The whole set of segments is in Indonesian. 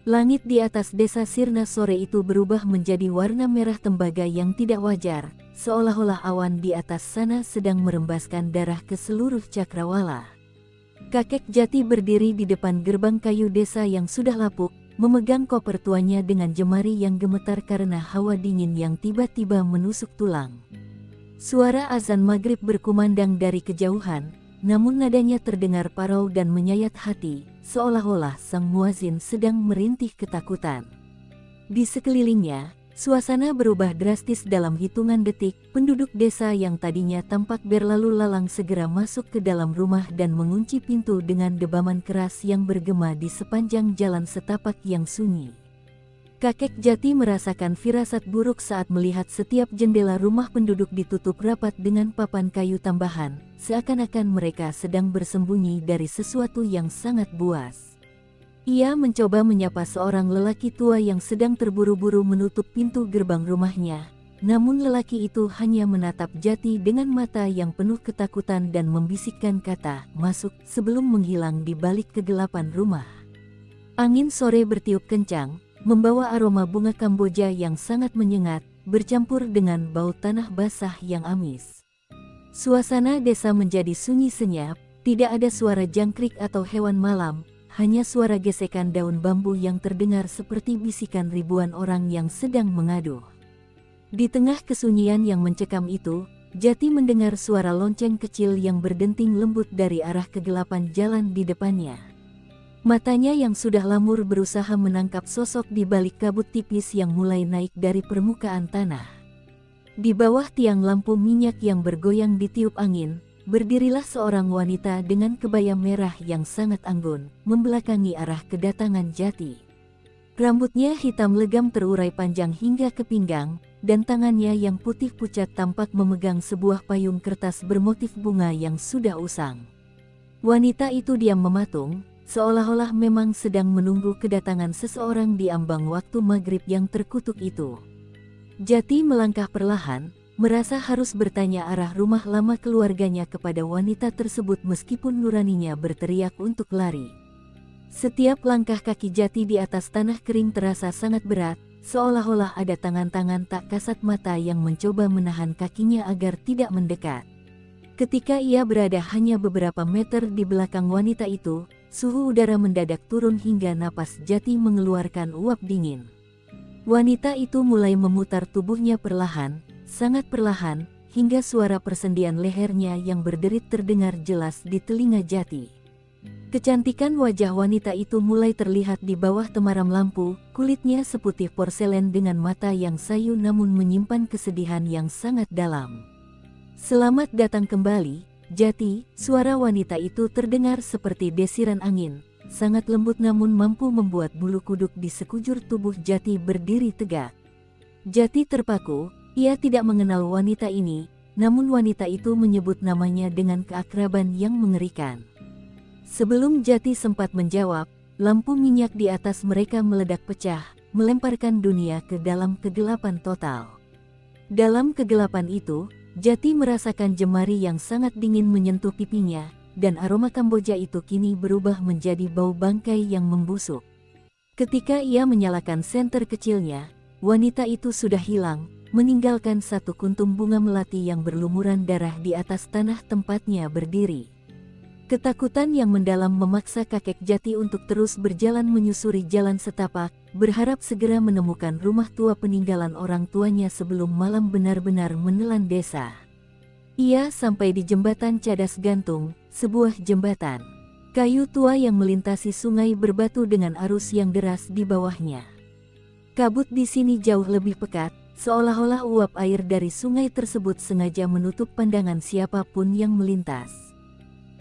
Langit di atas desa Sirna sore itu berubah menjadi warna merah tembaga yang tidak wajar, seolah-olah awan di atas sana sedang merembaskan darah ke seluruh cakrawala. Kakek Jati berdiri di depan gerbang kayu desa yang sudah lapuk, memegang koper tuanya dengan jemari yang gemetar karena hawa dingin yang tiba-tiba menusuk tulang. Suara azan maghrib berkumandang dari kejauhan, namun nadanya terdengar parau dan menyayat hati, seolah-olah sang muazin sedang merintih ketakutan. Di sekelilingnya, suasana berubah drastis dalam hitungan detik. Penduduk desa yang tadinya tampak berlalu lalang segera masuk ke dalam rumah dan mengunci pintu dengan debaman keras yang bergema di sepanjang jalan setapak yang sunyi. Kakek Jati merasakan firasat buruk saat melihat setiap jendela rumah penduduk ditutup rapat dengan papan kayu tambahan, seakan-akan mereka sedang bersembunyi dari sesuatu yang sangat buas. Ia mencoba menyapa seorang lelaki tua yang sedang terburu-buru menutup pintu gerbang rumahnya, namun lelaki itu hanya menatap Jati dengan mata yang penuh ketakutan dan membisikkan kata "masuk" sebelum menghilang di balik kegelapan rumah. Angin sore bertiup kencang, membawa aroma bunga Kamboja yang sangat menyengat, bercampur dengan bau tanah basah yang amis. Suasana desa menjadi sunyi senyap, tidak ada suara jangkrik atau hewan malam, hanya suara gesekan daun bambu yang terdengar seperti bisikan ribuan orang yang sedang mengadu. Di tengah kesunyian yang mencekam itu, Jati mendengar suara lonceng kecil yang berdenting lembut dari arah kegelapan jalan di depannya. Matanya yang sudah lamur berusaha menangkap sosok di balik kabut tipis yang mulai naik dari permukaan tanah. Di bawah tiang lampu minyak yang bergoyang ditiup angin, berdirilah seorang wanita dengan kebaya merah yang sangat anggun, membelakangi arah kedatangan Jati. Rambutnya hitam legam terurai panjang hingga ke pinggang, dan tangannya yang putih pucat tampak memegang sebuah payung kertas bermotif bunga yang sudah usang. Wanita itu diam mematung, seolah-olah memang sedang menunggu kedatangan seseorang di ambang waktu maghrib yang terkutuk itu. Jati melangkah perlahan, merasa harus bertanya arah rumah lama keluarganya kepada wanita tersebut meskipun nuraninya berteriak untuk lari. Setiap langkah kaki Jati di atas tanah kering terasa sangat berat, seolah-olah ada tangan-tangan tak kasat mata yang mencoba menahan kakinya agar tidak mendekat. Ketika ia berada hanya beberapa meter di belakang wanita itu, suhu udara mendadak turun hingga napas Jati mengeluarkan uap dingin. Wanita itu mulai memutar tubuhnya perlahan, sangat perlahan, hingga suara persendian lehernya yang berderit terdengar jelas di telinga Jati. Kecantikan wajah wanita itu mulai terlihat di bawah temaram lampu, kulitnya seputih porselen dengan mata yang sayu namun menyimpan kesedihan yang sangat dalam. "Selamat datang kembali, Jati," suara wanita itu terdengar seperti desiran angin, sangat lembut namun mampu membuat bulu kuduk di sekujur tubuh Jati berdiri tegak. Jati terpaku, ia tidak mengenal wanita ini, namun wanita itu menyebut namanya dengan keakraban yang mengerikan. Sebelum Jati sempat menjawab, lampu minyak di atas mereka meledak pecah, melemparkan dunia ke dalam kegelapan total. Dalam kegelapan itu, Jati merasakan jemari yang sangat dingin menyentuh pipinya, dan aroma Kamboja itu kini berubah menjadi bau bangkai yang membusuk. Ketika ia menyalakan senter kecilnya, wanita itu sudah hilang, meninggalkan satu kuntum bunga melati yang berlumuran darah di atas tanah tempatnya berdiri. Ketakutan yang mendalam memaksa kakek Jati untuk terus berjalan menyusuri jalan setapak, berharap segera menemukan rumah tua peninggalan orang tuanya sebelum malam benar-benar menelan desa. Ia sampai di jembatan Cadas Gantung, sebuah jembatan kayu tua yang melintasi sungai berbatu dengan arus yang deras di bawahnya. Kabut di sini jauh lebih pekat, seolah-olah uap air dari sungai tersebut sengaja menutup pandangan siapapun yang melintas.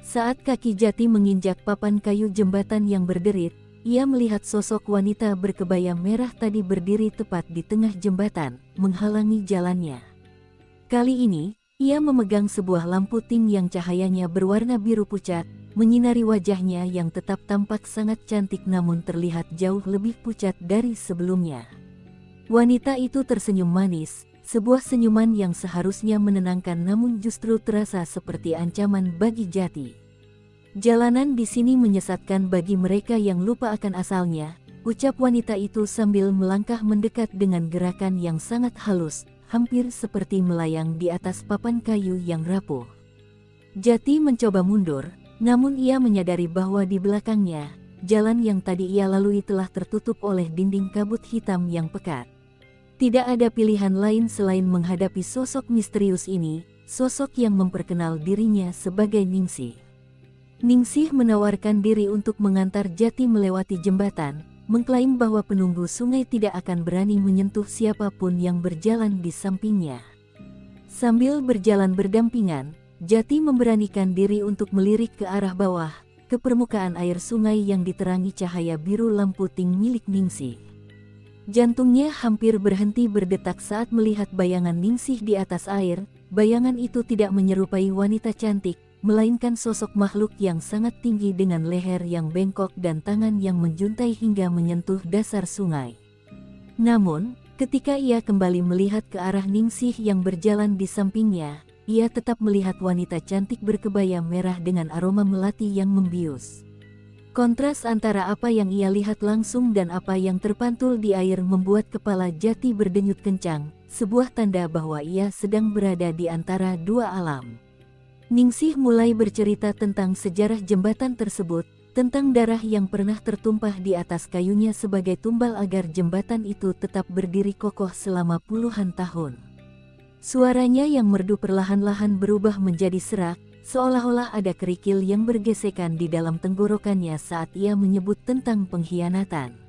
Saat kaki Jati menginjak papan kayu jembatan yang berderit, ia melihat sosok wanita berkebaya merah tadi berdiri tepat di tengah jembatan, menghalangi jalannya. Kali ini, ia memegang sebuah lampu ting yang cahayanya berwarna biru pucat, menyinari wajahnya yang tetap tampak sangat cantik namun terlihat jauh lebih pucat dari sebelumnya. Wanita itu tersenyum manis, sebuah senyuman yang seharusnya menenangkan namun justru terasa seperti ancaman bagi Jati. Jalanan di sini menyesatkan bagi mereka yang lupa akan asalnya, ucap wanita itu sambil melangkah mendekat dengan gerakan yang sangat halus, hampir seperti melayang di atas papan kayu yang rapuh. Jati mencoba mundur, namun ia menyadari bahwa di belakangnya, jalan yang tadi ia lalui telah tertutup oleh dinding kabut hitam yang pekat. Tidak ada pilihan lain selain menghadapi sosok misterius ini, sosok yang memperkenal dirinya sebagai Ningsih. Ningsih menawarkan diri untuk mengantar Jati melewati jembatan, mengklaim bahwa penunggu sungai tidak akan berani menyentuh siapapun yang berjalan di sampingnya. Sambil berjalan berdampingan, Jati memberanikan diri untuk melirik ke arah bawah, ke permukaan air sungai yang diterangi cahaya biru lampu ting milik Ningsih. Jantungnya hampir berhenti berdetak saat melihat bayangan Ningsih di atas air. Bayangan itu tidak menyerupai wanita cantik, melainkan sosok makhluk yang sangat tinggi dengan leher yang bengkok dan tangan yang menjuntai hingga menyentuh dasar sungai. Namun, ketika ia kembali melihat ke arah Ningsih yang berjalan di sampingnya, ia tetap melihat wanita cantik berkebaya merah dengan aroma melati yang membius. Kontras antara apa yang ia lihat langsung dan apa yang terpantul di air membuat kepala Jati berdenyut kencang, sebuah tanda bahwa ia sedang berada di antara dua alam. Ningsih mulai bercerita tentang sejarah jembatan tersebut, tentang darah yang pernah tertumpah di atas kayunya sebagai tumbal agar jembatan itu tetap berdiri kokoh selama puluhan tahun. Suaranya yang merdu perlahan-lahan berubah menjadi serak, seolah-olah ada kerikil yang bergesekan di dalam tenggorokannya saat ia menyebut tentang pengkhianatan.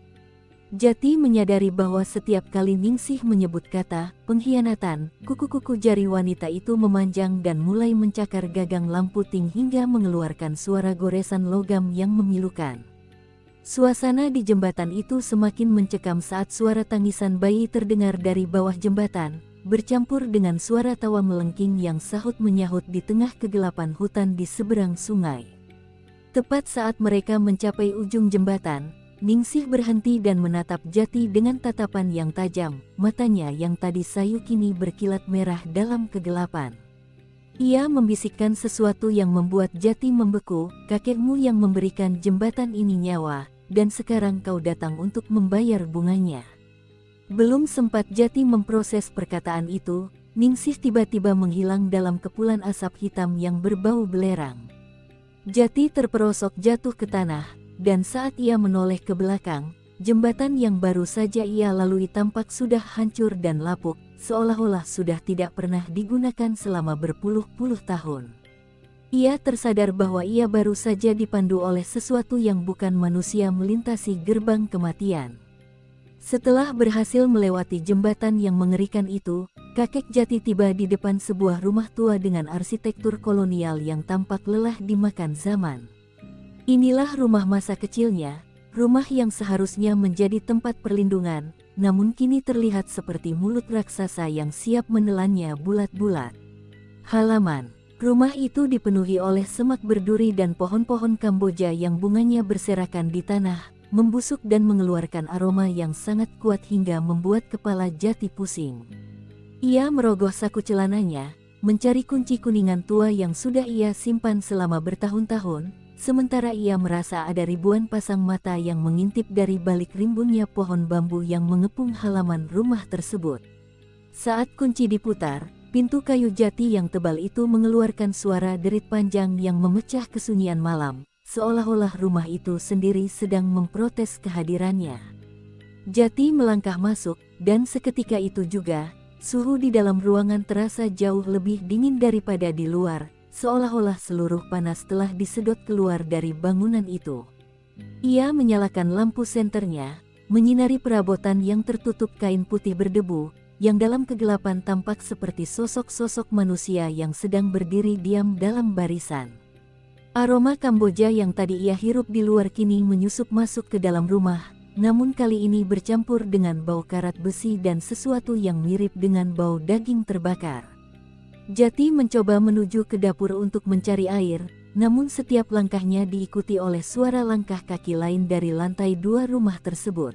Jati menyadari bahwa setiap kali Ningsih menyebut kata pengkhianatan, kuku-kuku jari wanita itu memanjang dan mulai mencakar gagang lampu ting hingga mengeluarkan suara goresan logam yang memilukan. Suasana di jembatan itu semakin mencekam saat suara tangisan bayi terdengar dari bawah jembatan, bercampur dengan suara tawa melengking yang sahut menyahut di tengah kegelapan hutan di seberang sungai. Tepat saat mereka mencapai ujung jembatan, Ningsih berhenti dan menatap Jati dengan tatapan yang tajam, matanya yang tadi sayu kini berkilat merah dalam kegelapan. Ia membisikkan sesuatu yang membuat Jati membeku, kakekmu yang memberikan jembatan ini nyawa, dan sekarang kau datang untuk membayar bunganya. Belum sempat Jati memproses perkataan itu, Ningsih tiba-tiba menghilang dalam kepulan asap hitam yang berbau belerang. Jati terperosok jatuh ke tanah, dan saat ia menoleh ke belakang, jembatan yang baru saja ia lalui tampak sudah hancur dan lapuk, seolah-olah sudah tidak pernah digunakan selama berpuluh-puluh tahun. Ia tersadar bahwa ia baru saja dipandu oleh sesuatu yang bukan manusia melintasi gerbang kematian. Setelah berhasil melewati jembatan yang mengerikan itu, kakek Jati tiba di depan sebuah rumah tua dengan arsitektur kolonial yang tampak lelah dimakan zaman. Inilah rumah masa kecilnya, rumah yang seharusnya menjadi tempat perlindungan, namun kini terlihat seperti mulut raksasa yang siap menelannya bulat-bulat. Halaman rumah itu dipenuhi oleh semak berduri dan pohon-pohon Kamboja yang bunganya berserakan di tanah, membusuk dan mengeluarkan aroma yang sangat kuat hingga membuat kepala Jati pusing. Ia merogoh saku celananya, mencari kunci kuningan tua yang sudah ia simpan selama bertahun-tahun, sementara ia merasa ada ribuan pasang mata yang mengintip dari balik rimbunnya pohon bambu yang mengepung halaman rumah tersebut. Saat kunci diputar, pintu kayu jati yang tebal itu mengeluarkan suara derit panjang yang memecah kesunyian malam, seolah-olah rumah itu sendiri sedang memprotes kehadirannya. Jati melangkah masuk, dan seketika itu juga, suhu di dalam ruangan terasa jauh lebih dingin daripada di luar, seolah-olah seluruh panas telah disedot keluar dari bangunan itu. Ia menyalakan lampu senternya, menyinari perabotan yang tertutup kain putih berdebu, yang dalam kegelapan tampak seperti sosok-sosok manusia yang sedang berdiri diam dalam barisan. Aroma Kamboja yang tadi ia hirup di luar kini menyusup masuk ke dalam rumah, namun kali ini bercampur dengan bau karat besi dan sesuatu yang mirip dengan bau daging terbakar. Jati mencoba menuju ke dapur untuk mencari air, namun setiap langkahnya diikuti oleh suara langkah kaki lain dari lantai 2 rumah tersebut.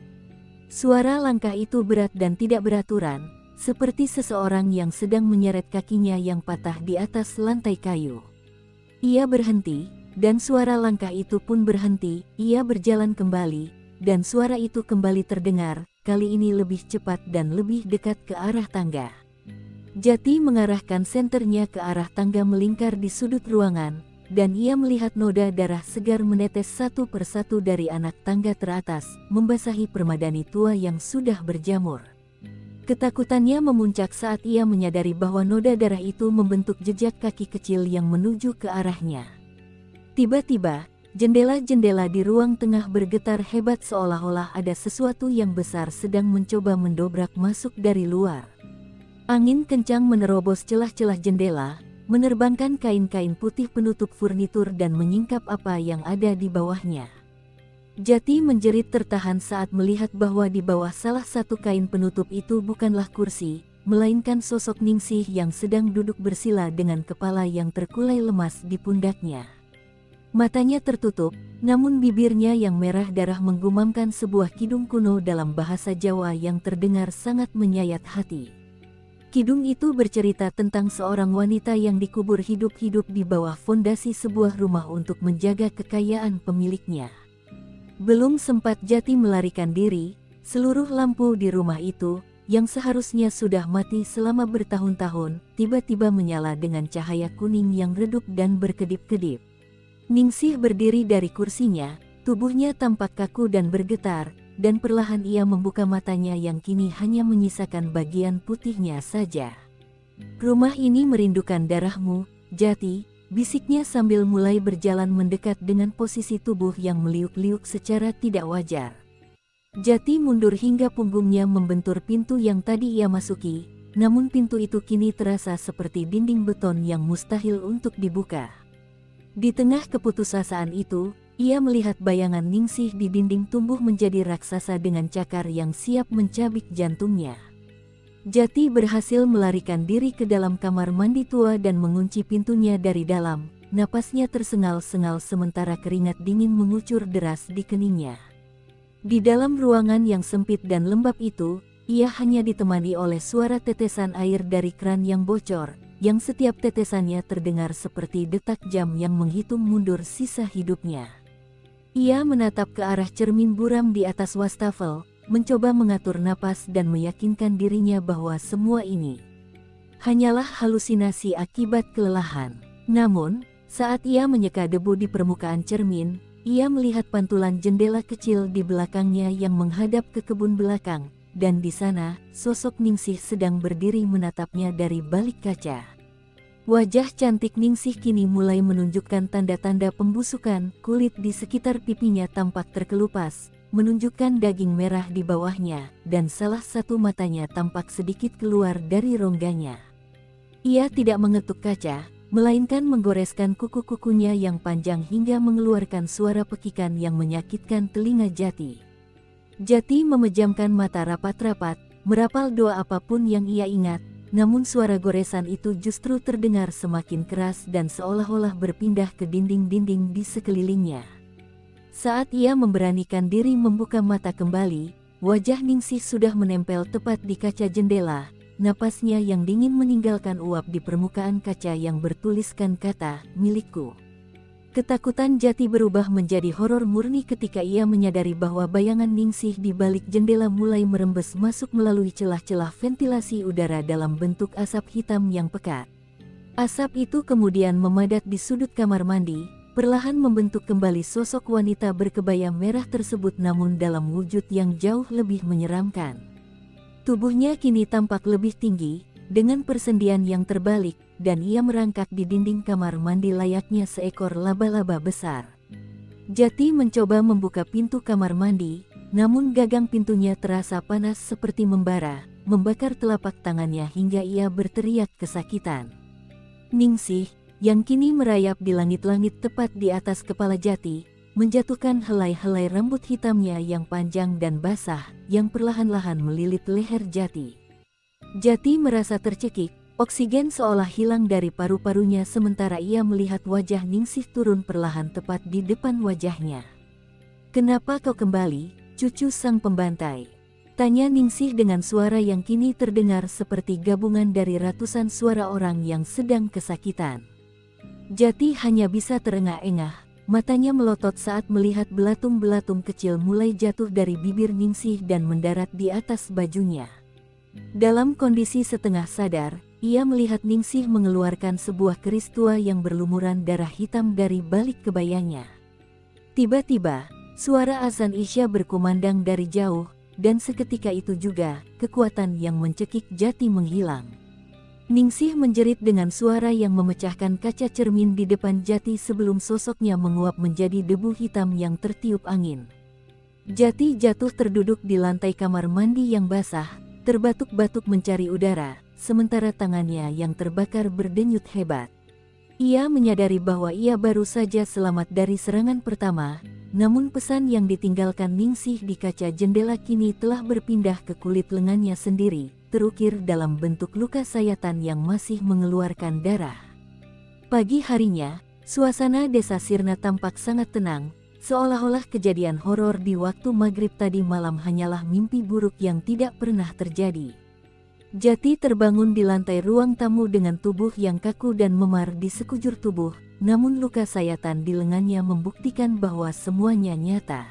Suara langkah itu berat dan tidak beraturan, seperti seseorang yang sedang menyeret kakinya yang patah di atas lantai kayu. Ia berhenti, dan suara langkah itu pun berhenti. Ia berjalan kembali, dan suara itu kembali terdengar, kali ini lebih cepat dan lebih dekat ke arah tangga. Jati mengarahkan senternya ke arah tangga melingkar di sudut ruangan, dan ia melihat noda darah segar menetes satu persatu dari anak tangga teratas, membasahi permadani tua yang sudah berjamur. Ketakutannya memuncak saat ia menyadari bahwa noda darah itu membentuk jejak kaki kecil yang menuju ke arahnya. Tiba-tiba, jendela-jendela di ruang tengah bergetar hebat seolah-olah ada sesuatu yang besar sedang mencoba mendobrak masuk dari luar. Angin kencang menerobos celah-celah jendela, menerbangkan kain-kain putih penutup furnitur dan menyingkap apa yang ada di bawahnya. Jati menjerit tertahan saat melihat bahwa di bawah salah satu kain penutup itu bukanlah kursi, melainkan sosok Ningsih yang sedang duduk bersila dengan kepala yang terkulai lemas di pundaknya. Matanya tertutup, namun bibirnya yang merah darah menggumamkan sebuah kidung kuno dalam bahasa Jawa yang terdengar sangat menyayat hati. Kidung itu bercerita tentang seorang wanita yang dikubur hidup-hidup di bawah fondasi sebuah rumah untuk menjaga kekayaan pemiliknya. Belum sempat Jati melarikan diri, seluruh lampu di rumah itu, yang seharusnya sudah mati selama bertahun-tahun, tiba-tiba menyala dengan cahaya kuning yang redup dan berkedip-kedip. Ningsih berdiri dari kursinya, tubuhnya tampak kaku dan bergetar, dan perlahan ia membuka matanya yang kini hanya menyisakan bagian putihnya saja. "Rumah ini merindukan darahmu, Jati," bisiknya sambil mulai berjalan mendekat dengan posisi tubuh yang meliuk-liuk secara tidak wajar. Jati mundur hingga punggungnya membentur pintu yang tadi ia masuki, namun pintu itu kini terasa seperti dinding beton yang mustahil untuk dibuka. Di tengah keputusasaan itu, ia melihat bayangan Ningsih di dinding tumbuh menjadi raksasa dengan cakar yang siap mencabik jantungnya. Jati berhasil melarikan diri ke dalam kamar mandi tua dan mengunci pintunya dari dalam. Napasnya tersengal-sengal sementara keringat dingin mengucur deras di keningnya. Di dalam ruangan yang sempit dan lembab itu, ia hanya ditemani oleh suara tetesan air dari kran yang bocor, yang setiap tetesannya terdengar seperti detak jam yang menghitung mundur sisa hidupnya. Ia menatap ke arah cermin buram di atas wastafel, mencoba mengatur napas dan meyakinkan dirinya bahwa semua ini hanyalah halusinasi akibat kelelahan. Namun, saat ia menyeka debu di permukaan cermin, ia melihat pantulan jendela kecil di belakangnya yang menghadap ke kebun belakang, dan di sana, sosok Ningsih sedang berdiri menatapnya dari balik kaca. Wajah cantik Ningsih kini mulai menunjukkan tanda-tanda pembusukan, kulit di sekitar pipinya tampak terkelupas, menunjukkan daging merah di bawahnya, dan salah satu matanya tampak sedikit keluar dari rongganya. Ia tidak mengetuk kaca, melainkan menggoreskan kuku-kukunya yang panjang hingga mengeluarkan suara pekikan yang menyakitkan telinga Jati. Jati memejamkan mata rapat-rapat, merapal doa apapun yang ia ingat, namun suara goresan itu justru terdengar semakin keras dan seolah-olah berpindah ke dinding-dinding di sekelilingnya. Saat ia memberanikan diri membuka mata kembali, wajah Ningsih sudah menempel tepat di kaca jendela, napasnya yang dingin meninggalkan uap di permukaan kaca yang bertuliskan kata, "Milikku." Ketakutan Jati berubah menjadi horor murni ketika ia menyadari bahwa bayangan Ningsih di balik jendela mulai merembes masuk melalui celah-celah ventilasi udara dalam bentuk asap hitam yang pekat. Asap itu kemudian memadat di sudut kamar mandi, perlahan membentuk kembali sosok wanita berkebaya merah tersebut namun dalam wujud yang jauh lebih menyeramkan. Tubuhnya kini tampak lebih tinggi, dengan persendian yang terbalik, dan ia merangkak di dinding kamar mandi layaknya seekor laba-laba besar. Jati mencoba membuka pintu kamar mandi, namun gagang pintunya terasa panas seperti membara, membakar telapak tangannya hingga ia berteriak kesakitan. Ningsih, yang kini merayap di langit-langit tepat di atas kepala Jati, menjatuhkan helai-helai rambut hitamnya yang panjang dan basah, yang perlahan-lahan melilit leher Jati. Jati merasa tercekik, oksigen seolah hilang dari paru-parunya sementara ia melihat wajah Ningsih turun perlahan tepat di depan wajahnya. "Kenapa kau kembali, cucu sang pembantai?" tanya Ningsih dengan suara yang kini terdengar seperti gabungan dari ratusan suara orang yang sedang kesakitan. Jati hanya bisa terengah-engah, matanya melotot saat melihat belatung-belatung kecil mulai jatuh dari bibir Ningsih dan mendarat di atas bajunya. Dalam kondisi setengah sadar, ia melihat Ningsih mengeluarkan sebuah keris tua yang berlumuran darah hitam dari balik kebayanya. Tiba-tiba, suara azan Isya berkumandang dari jauh, dan seketika itu juga, kekuatan yang mencekik Jati menghilang. Ningsih menjerit dengan suara yang memecahkan kaca cermin di depan Jati sebelum sosoknya menguap menjadi debu hitam yang tertiup angin. Jati jatuh terduduk di lantai kamar mandi yang basah, terbatuk-batuk mencari udara, sementara tangannya yang terbakar berdenyut hebat. Ia menyadari bahwa ia baru saja selamat dari serangan pertama, namun pesan yang ditinggalkan Ningsih di kaca jendela kini telah berpindah ke kulit lengannya sendiri, terukir dalam bentuk luka sayatan yang masih mengeluarkan darah. Pagi harinya, suasana desa Sirna tampak sangat tenang, seolah-olah kejadian horor di waktu maghrib tadi malam hanyalah mimpi buruk yang tidak pernah terjadi. Jati terbangun di lantai ruang tamu dengan tubuh yang kaku dan memar di sekujur tubuh, namun luka sayatan di lengannya membuktikan bahwa semuanya nyata.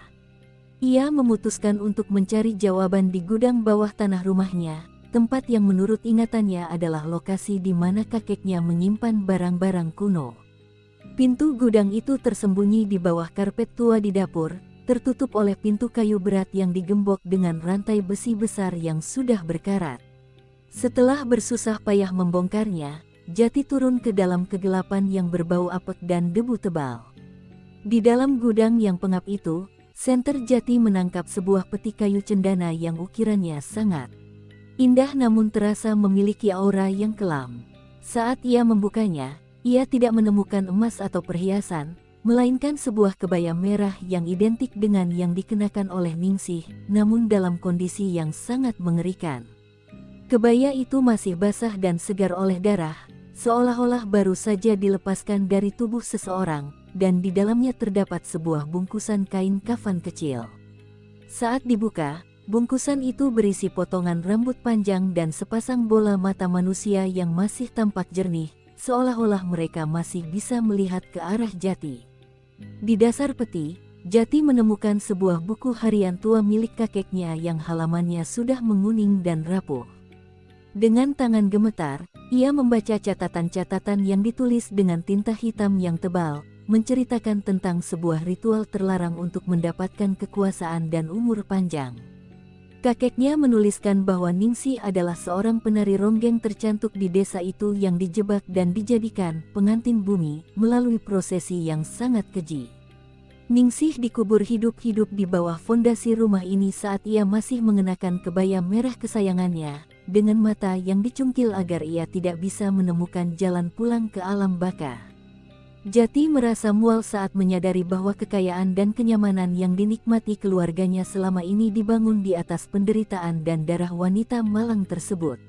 Ia memutuskan untuk mencari jawaban di gudang bawah tanah rumahnya, tempat yang menurut ingatannya adalah lokasi di mana kakeknya menyimpan barang-barang kuno. Pintu gudang itu tersembunyi di bawah karpet tua di dapur, tertutup oleh pintu kayu berat yang digembok dengan rantai besi besar yang sudah berkarat. Setelah bersusah payah membongkarnya, Jati turun ke dalam kegelapan yang berbau apek dan debu tebal. Di dalam gudang yang pengap itu, senter Jati menangkap sebuah peti kayu cendana yang ukirannya sangat indah namun terasa memiliki aura yang kelam. Saat ia membukanya, ia tidak menemukan emas atau perhiasan, melainkan sebuah kebaya merah yang identik dengan yang dikenakan oleh Ningsih, namun dalam kondisi yang sangat mengerikan. Kebaya itu masih basah dan segar oleh darah, seolah-olah baru saja dilepaskan dari tubuh seseorang, dan di dalamnya terdapat sebuah bungkusan kain kafan kecil. Saat dibuka, bungkusan itu berisi potongan rambut panjang dan sepasang bola mata manusia yang masih tampak jernih, seolah-olah mereka masih bisa melihat ke arah Jati. Di dasar peti, Jati menemukan sebuah buku harian tua milik kakeknya yang halamannya sudah menguning dan rapuh. Dengan tangan gemetar, ia membaca catatan-catatan yang ditulis dengan tinta hitam yang tebal, menceritakan tentang sebuah ritual terlarang untuk mendapatkan kekuasaan dan umur panjang. Kakeknya menuliskan bahwa Ningsih adalah seorang penari ronggeng tercantik di desa itu yang dijebak dan dijadikan pengantin bumi melalui prosesi yang sangat keji. Ningsih dikubur hidup-hidup di bawah fondasi rumah ini saat ia masih mengenakan kebaya merah kesayangannya, dengan mata yang dicungkil agar ia tidak bisa menemukan jalan pulang ke alam baka. Jati merasa mual saat menyadari bahwa kekayaan dan kenyamanan yang dinikmati keluarganya selama ini dibangun di atas penderitaan dan darah wanita malang tersebut.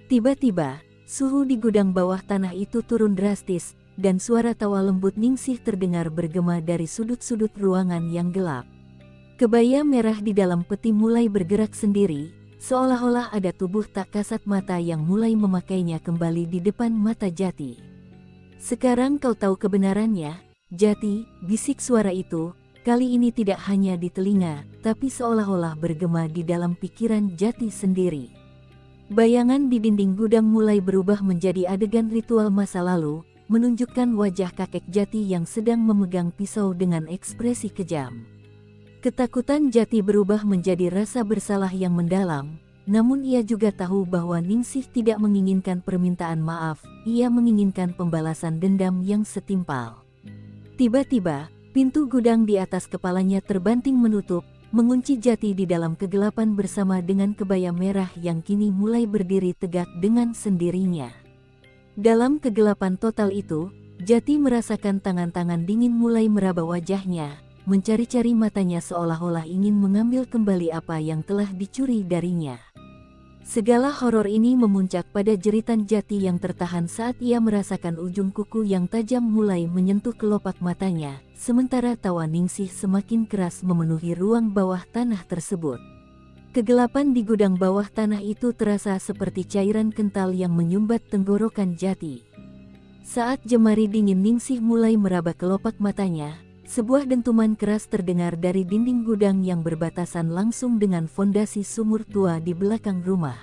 Tiba-tiba, suhu di gudang bawah tanah itu turun drastis, dan suara tawa lembut Ningsih terdengar bergema dari sudut-sudut ruangan yang gelap. Kebaya merah di dalam peti mulai bergerak sendiri, seolah-olah ada tubuh tak kasat mata yang mulai memakainya kembali di depan mata Jati. "Sekarang kau tahu kebenarannya, Jati," bisik suara itu, kali ini tidak hanya di telinga, tapi seolah-olah bergema di dalam pikiran Jati sendiri. Bayangan di dinding gudang mulai berubah menjadi adegan ritual masa lalu, menunjukkan wajah kakek Jati yang sedang memegang pisau dengan ekspresi kejam. Ketakutan Jati berubah menjadi rasa bersalah yang mendalam, namun ia juga tahu bahwa Ningsih tidak menginginkan permintaan maaf, ia menginginkan pembalasan dendam yang setimpal. Tiba-tiba, pintu gudang di atas kepalanya terbanting menutup, mengunci Jati di dalam kegelapan bersama dengan kebaya merah yang kini mulai berdiri tegak dengan sendirinya. Dalam kegelapan total itu, Jati merasakan tangan-tangan dingin mulai meraba wajahnya, mencari-cari matanya seolah-olah ingin mengambil kembali apa yang telah dicuri darinya. Segala horor ini memuncak pada jeritan Jati yang tertahan saat ia merasakan ujung kuku yang tajam mulai menyentuh kelopak matanya, sementara tawa Ningsih semakin keras memenuhi ruang bawah tanah tersebut. Kegelapan di gudang bawah tanah itu terasa seperti cairan kental yang menyumbat tenggorokan Jati. Saat jemari dingin Ningsih mulai meraba kelopak matanya, Sebuah dentuman keras terdengar dari dinding gudang yang berbatasan langsung dengan fondasi sumur tua di belakang rumah.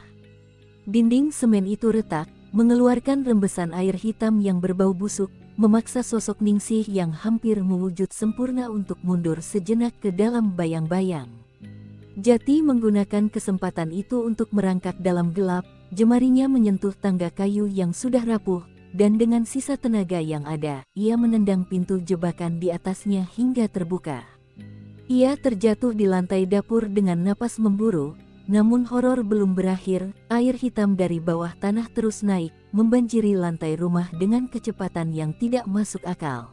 Dinding semen itu retak, mengeluarkan rembesan air hitam yang berbau busuk, memaksa sosok Ningsih yang hampir mewujud sempurna untuk mundur sejenak ke dalam bayang-bayang. Jati menggunakan kesempatan itu untuk merangkak dalam gelap, jemarinya menyentuh tangga kayu yang sudah rapuh, dan dengan sisa tenaga yang ada, ia menendang pintu jebakan di atasnya hingga terbuka. Ia terjatuh di lantai dapur dengan napas memburu, namun horor belum berakhir, air hitam dari bawah tanah terus naik, membanjiri lantai rumah dengan kecepatan yang tidak masuk akal.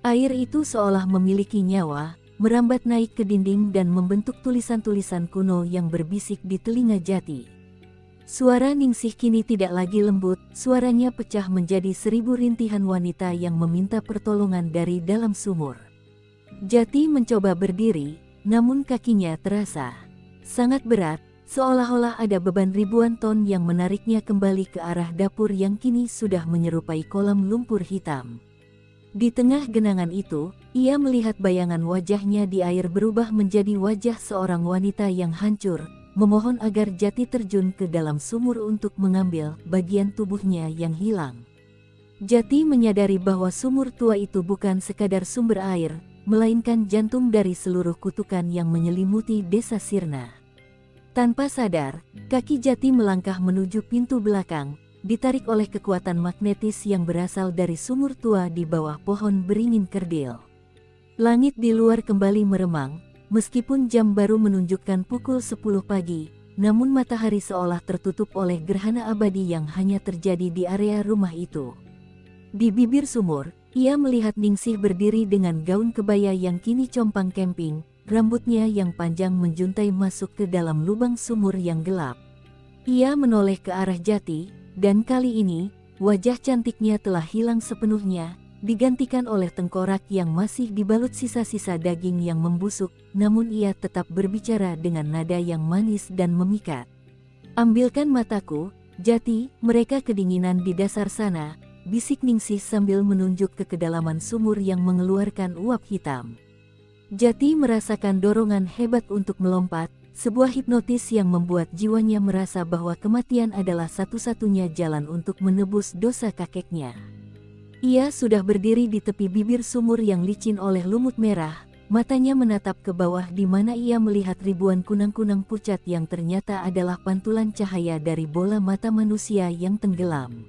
Air itu seolah memiliki nyawa, merambat naik ke dinding dan membentuk tulisan-tulisan kuno yang berbisik di telinga Jati. Suara Ningsih kini tidak lagi lembut, suaranya pecah menjadi 1000 rintihan wanita yang meminta pertolongan dari dalam sumur. Jati mencoba berdiri, namun kakinya terasa sangat berat, seolah-olah ada beban ribuan ton yang menariknya kembali ke arah dapur yang kini sudah menyerupai kolam lumpur hitam. Di tengah genangan itu, ia melihat bayangan wajahnya di air berubah menjadi wajah seorang wanita yang hancur, memohon agar Jati terjun ke dalam sumur untuk mengambil bagian tubuhnya yang hilang. Jati menyadari bahwa sumur tua itu bukan sekadar sumber air, melainkan jantung dari seluruh kutukan yang menyelimuti desa Sirna. Tanpa sadar, kaki Jati melangkah menuju pintu belakang, ditarik oleh kekuatan magnetis yang berasal dari sumur tua di bawah pohon beringin kerdil. Langit di luar kembali meremang. Meskipun jam baru menunjukkan pukul 10 pagi, namun matahari seolah tertutup oleh gerhana abadi yang hanya terjadi di area rumah itu. Di bibir sumur, ia melihat Ningsih berdiri dengan gaun kebaya yang kini compang camping, rambutnya yang panjang menjuntai masuk ke dalam lubang sumur yang gelap. Ia menoleh ke arah Jati, dan kali ini, wajah cantiknya telah hilang sepenuhnya, digantikan oleh tengkorak yang masih dibalut sisa-sisa daging yang membusuk, namun ia tetap berbicara dengan nada yang manis dan memikat. "Ambilkan mataku, Jati, mereka kedinginan di dasar sana," bisik Ningsih sambil menunjuk ke kedalaman sumur yang mengeluarkan uap hitam. Jati merasakan dorongan hebat untuk melompat, sebuah hipnotis yang membuat jiwanya merasa bahwa kematian adalah satu-satunya jalan untuk menebus dosa kakeknya. Ia sudah berdiri di tepi bibir sumur yang licin oleh lumut merah, matanya menatap ke bawah di mana ia melihat ribuan kunang-kunang pucat yang ternyata adalah pantulan cahaya dari bola mata manusia yang tenggelam.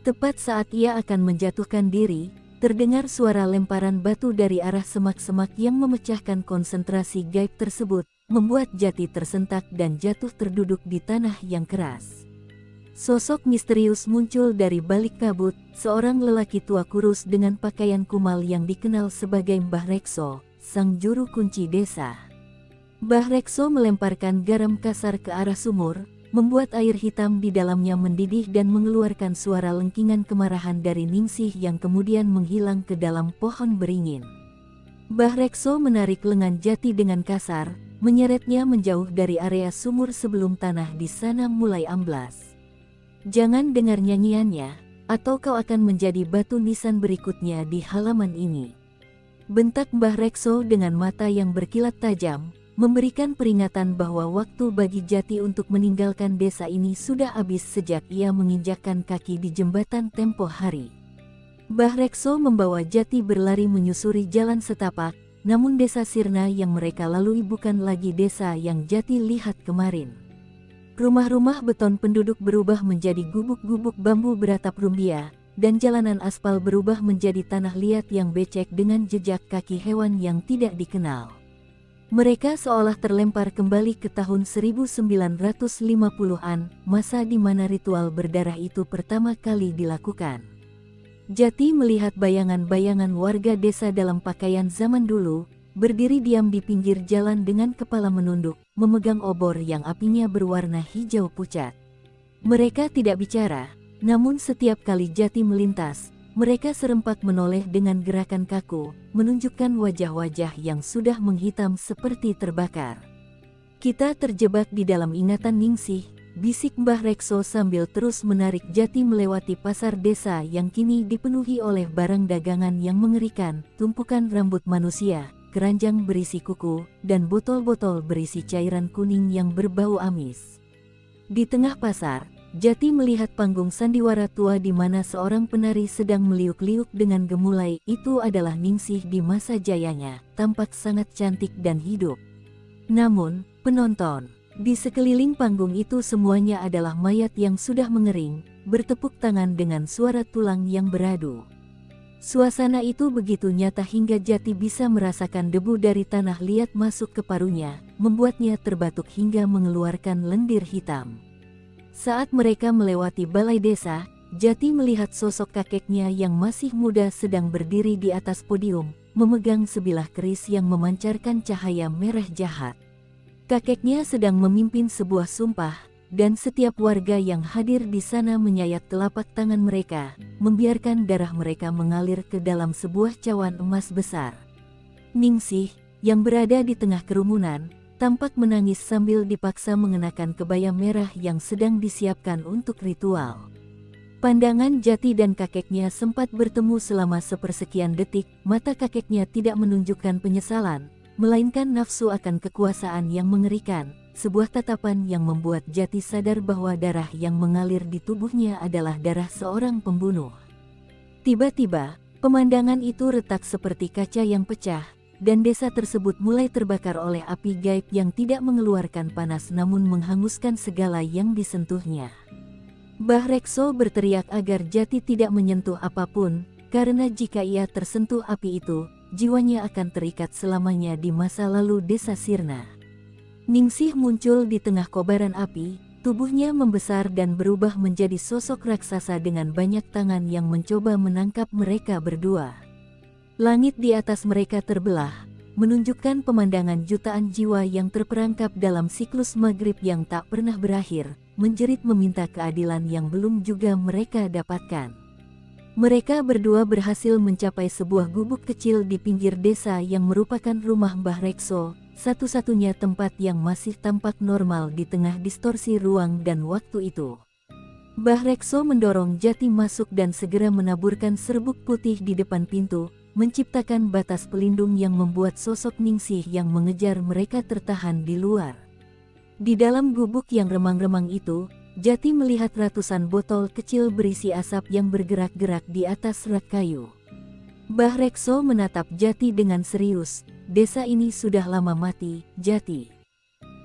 Tepat saat ia akan menjatuhkan diri, terdengar suara lemparan batu dari arah semak-semak yang memecahkan konsentrasi gaib tersebut, membuat Jati tersentak dan jatuh terduduk di tanah yang keras. Sosok misterius muncul dari balik kabut, seorang lelaki tua kurus dengan pakaian kumal yang dikenal sebagai Mbah Rekso, sang juru kunci desa. Mbah Rekso melemparkan garam kasar ke arah sumur, membuat air hitam di dalamnya mendidih dan mengeluarkan suara lengkingan kemarahan dari Ningsih yang kemudian menghilang ke dalam pohon beringin. Mbah Rekso menarik lengan Jati dengan kasar, menyeretnya menjauh dari area sumur sebelum tanah di sana mulai amblas. "Jangan dengar nyanyiannya, atau kau akan menjadi batu nisan berikutnya di halaman ini," bentak Mbah Rekso dengan mata yang berkilat tajam, memberikan peringatan bahwa waktu bagi Jati untuk meninggalkan desa ini sudah habis sejak ia menginjakkan kaki di jembatan tempo hari. Mbah Rekso membawa Jati berlari menyusuri jalan setapak, namun desa Sirna yang mereka lalui bukan lagi desa yang Jati lihat kemarin. Rumah-rumah beton penduduk berubah menjadi gubuk-gubuk bambu beratap rumbia, dan jalanan aspal berubah menjadi tanah liat yang becek dengan jejak kaki hewan yang tidak dikenal. Mereka seolah terlempar kembali ke tahun 1950-an, masa di mana ritual berdarah itu pertama kali dilakukan. Jati melihat bayangan-bayangan warga desa dalam pakaian zaman dulu, berdiri diam di pinggir jalan dengan kepala menunduk, memegang obor yang apinya berwarna hijau pucat. Mereka tidak bicara, namun setiap kali Jati melintas, mereka serempak menoleh dengan gerakan kaku, menunjukkan wajah-wajah yang sudah menghitam seperti terbakar. "Kita terjebak di dalam ingatan Ningsih," bisik Mbah Rekso sambil terus menarik Jati melewati pasar desa yang kini dipenuhi oleh barang dagangan yang mengerikan, tumpukan rambut manusia, keranjang berisi kuku, dan botol-botol berisi cairan kuning yang berbau amis. Di tengah pasar, Jati melihat panggung sandiwara tua di mana seorang penari sedang meliuk-liuk dengan gemulai. Itu adalah Ningsih di masa jayanya, tampak sangat cantik dan hidup. Namun, penonton di sekeliling panggung itu semuanya adalah mayat yang sudah mengering, bertepuk tangan dengan suara tulang yang beradu. Suasana itu begitu nyata hingga Jati bisa merasakan debu dari tanah liat masuk ke parunya, membuatnya terbatuk hingga mengeluarkan lendir hitam. Saat mereka melewati balai desa, Jati melihat sosok kakeknya yang masih muda sedang berdiri di atas podium, memegang sebilah keris yang memancarkan cahaya merah jahat. Kakeknya sedang memimpin sebuah sumpah, dan setiap warga yang hadir di sana menyayat telapak tangan mereka, membiarkan darah mereka mengalir ke dalam sebuah cawan emas besar. Ningsih, yang berada di tengah kerumunan, tampak menangis sambil dipaksa mengenakan kebaya merah yang sedang disiapkan untuk ritual. Pandangan Jati dan kakeknya sempat bertemu selama sepersekian detik. Mata kakeknya tidak menunjukkan penyesalan, melainkan nafsu akan kekuasaan yang mengerikan, sebuah tatapan yang membuat Jati sadar bahwa darah yang mengalir di tubuhnya adalah darah seorang pembunuh. Tiba-tiba, pemandangan itu retak seperti kaca yang pecah, dan desa tersebut mulai terbakar oleh api gaib yang tidak mengeluarkan panas namun menghanguskan segala yang disentuhnya. Mbah Rekso berteriak agar Jati tidak menyentuh apapun, karena jika ia tersentuh api itu, jiwanya akan terikat selamanya di masa lalu desa Sirna. Ningsih muncul di tengah kobaran api, tubuhnya membesar dan berubah menjadi sosok raksasa dengan banyak tangan yang mencoba menangkap mereka berdua. Langit di atas mereka terbelah, menunjukkan pemandangan jutaan jiwa yang terperangkap dalam siklus maghrib yang tak pernah berakhir, menjerit meminta keadilan yang belum juga mereka dapatkan. Mereka berdua berhasil mencapai sebuah gubuk kecil di pinggir desa yang merupakan rumah Mbah Rekso, satu-satunya tempat yang masih tampak normal di tengah distorsi ruang dan waktu itu. Mbah Rekso mendorong Jati masuk dan segera menaburkan serbuk putih di depan pintu, menciptakan batas pelindung yang membuat sosok Ningsih yang mengejar mereka tertahan di luar. Di dalam gubuk yang remang-remang itu, Jati melihat ratusan botol kecil berisi asap yang bergerak-gerak di atas rak kayu. Mbah Rekso menatap Jati dengan serius. Desa ini sudah lama mati, Jati.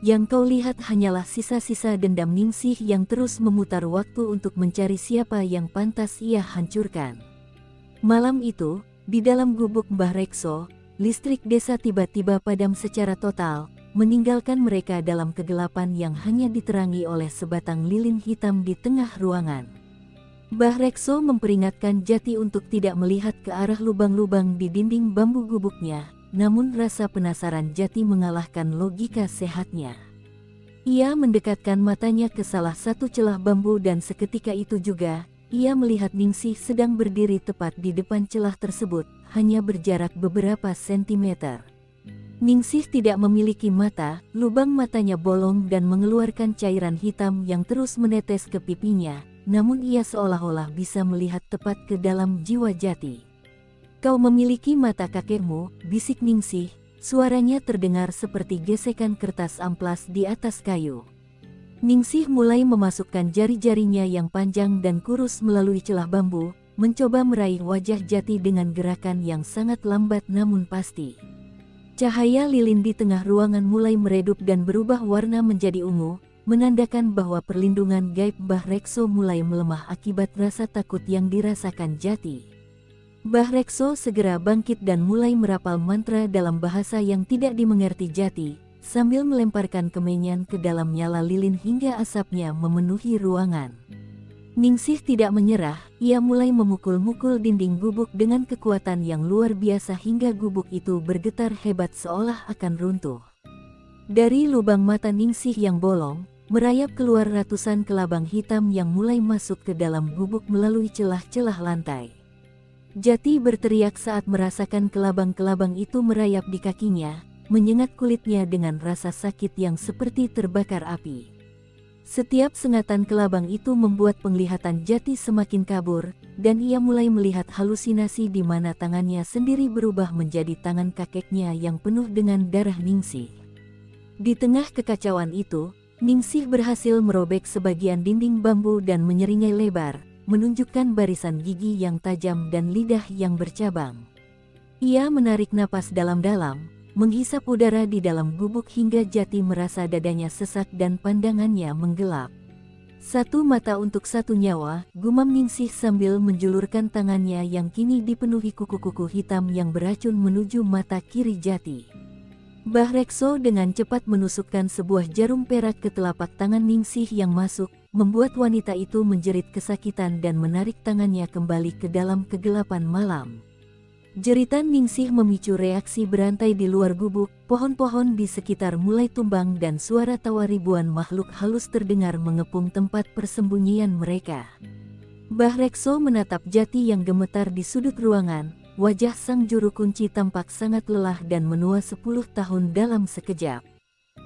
Yang kau lihat hanyalah sisa-sisa dendam Ningsih yang terus memutar waktu untuk mencari siapa yang pantas ia hancurkan. Malam itu, di dalam gubuk Mbah Rekso, listrik desa tiba-tiba padam secara total, meninggalkan mereka dalam kegelapan yang hanya diterangi oleh sebatang lilin hitam di tengah ruangan. Mbah Rekso memperingatkan Jati untuk tidak melihat ke arah lubang-lubang di dinding bambu gubuknya, namun rasa penasaran Jati mengalahkan logika sehatnya. Ia mendekatkan matanya ke salah satu celah bambu dan seketika itu juga, ia melihat Ningsih sedang berdiri tepat di depan celah tersebut, hanya berjarak beberapa sentimeter. Ningsih tidak memiliki mata, lubang matanya bolong dan mengeluarkan cairan hitam yang terus menetes ke pipinya, namun ia seolah-olah bisa melihat tepat ke dalam jiwa Jati. Kau memiliki mata kakekmu, bisik Ningsih, suaranya terdengar seperti gesekan kertas amplas di atas kayu. Ningsih mulai memasukkan jari-jarinya yang panjang dan kurus melalui celah bambu, mencoba meraih wajah Jati dengan gerakan yang sangat lambat namun pasti. Cahaya lilin di tengah ruangan mulai meredup dan berubah warna menjadi ungu, menandakan bahwa perlindungan gaib Mbah Rekso mulai melemah akibat rasa takut yang dirasakan Jati. Mbah Rekso segera bangkit dan mulai merapal mantra dalam bahasa yang tidak dimengerti Jati, sambil melemparkan kemenyan ke dalam nyala lilin hingga asapnya memenuhi ruangan. Ningsih tidak menyerah, ia mulai memukul-mukul dinding gubuk dengan kekuatan yang luar biasa hingga gubuk itu bergetar hebat seolah akan runtuh. Dari lubang mata Ningsih yang bolong, merayap keluar ratusan kelabang hitam yang mulai masuk ke dalam gubuk melalui celah-celah lantai. Jati berteriak saat merasakan kelabang-kelabang itu merayap di kakinya, menyengat kulitnya dengan rasa sakit yang seperti terbakar api. Setiap sengatan kelabang itu membuat penglihatan Jati semakin kabur, dan ia mulai melihat halusinasi di mana tangannya sendiri berubah menjadi tangan kakeknya yang penuh dengan darah Ningsih. Di tengah kekacauan itu, Ningsih berhasil merobek sebagian dinding bambu dan menyeringai lebar, menunjukkan barisan gigi yang tajam dan lidah yang bercabang. Ia menarik napas dalam-dalam, menghisap udara di dalam gubuk hingga Jati merasa dadanya sesak dan pandangannya menggelap. Satu mata untuk satu nyawa, gumam Ningsih sambil menjulurkan tangannya yang kini dipenuhi kuku-kuku hitam yang beracun menuju mata kiri Jati. Mbah Rekso dengan cepat menusukkan sebuah jarum perak ke telapak tangan Ningsih yang masuk, membuat wanita itu menjerit kesakitan dan menarik tangannya kembali ke dalam kegelapan malam. Jeritan Ningsih memicu reaksi berantai di luar gubuk, pohon-pohon di sekitar mulai tumbang dan suara tawa ribuan makhluk halus terdengar mengepung tempat persembunyian mereka. Mbah Rekso menatap Jati yang gemetar di sudut ruangan, wajah sang juru kunci tampak sangat lelah dan menua 10 tahun dalam sekejap.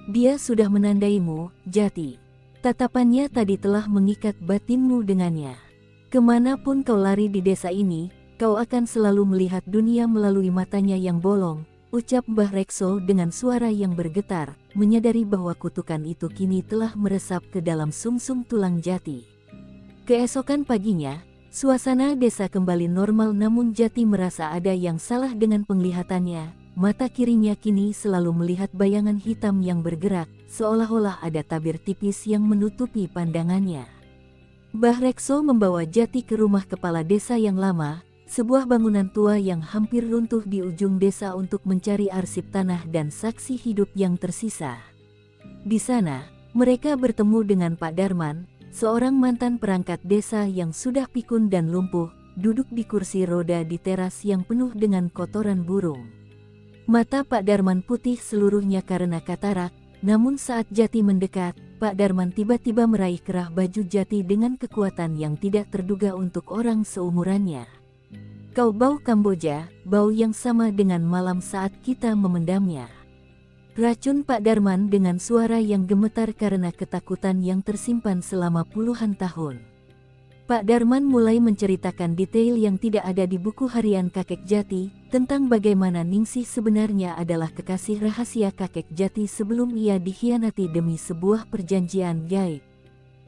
Dia sudah menandaimu, Jati. Tatapannya tadi telah mengikat batinmu dengannya. Kemanapun kau lari di desa ini, kau akan selalu melihat dunia melalui matanya yang bolong, ucap Mbah Rekso dengan suara yang bergetar, menyadari bahwa kutukan itu kini telah meresap ke dalam sumsum tulang Jati. Keesokan paginya, suasana desa kembali normal namun Jati merasa ada yang salah dengan penglihatannya. Mata kirinya kini selalu melihat bayangan hitam yang bergerak, seolah-olah ada tabir tipis yang menutupi pandangannya. Mbah Rekso membawa Jati ke rumah kepala desa yang lama, sebuah bangunan tua yang hampir runtuh di ujung desa untuk mencari arsip tanah dan saksi hidup yang tersisa. Di sana, mereka bertemu dengan Pak Darman, seorang mantan perangkat desa yang sudah pikun dan lumpuh, duduk di kursi roda di teras yang penuh dengan kotoran burung. Mata Pak Darman putih seluruhnya karena katarak, namun saat Jati mendekat, Pak Darman tiba-tiba meraih kerah baju Jati dengan kekuatan yang tidak terduga untuk orang seumurannya. Kau bau Kamboja, bau yang sama dengan malam saat kita memendamnya. Racun Pak Darman dengan suara yang gemetar karena ketakutan yang tersimpan selama puluhan tahun. Pak Darman mulai menceritakan detail yang tidak ada di buku harian kakek Jati, tentang bagaimana Ningsih sebenarnya adalah kekasih rahasia kakek Jati sebelum ia dikhianati demi sebuah perjanjian gaib.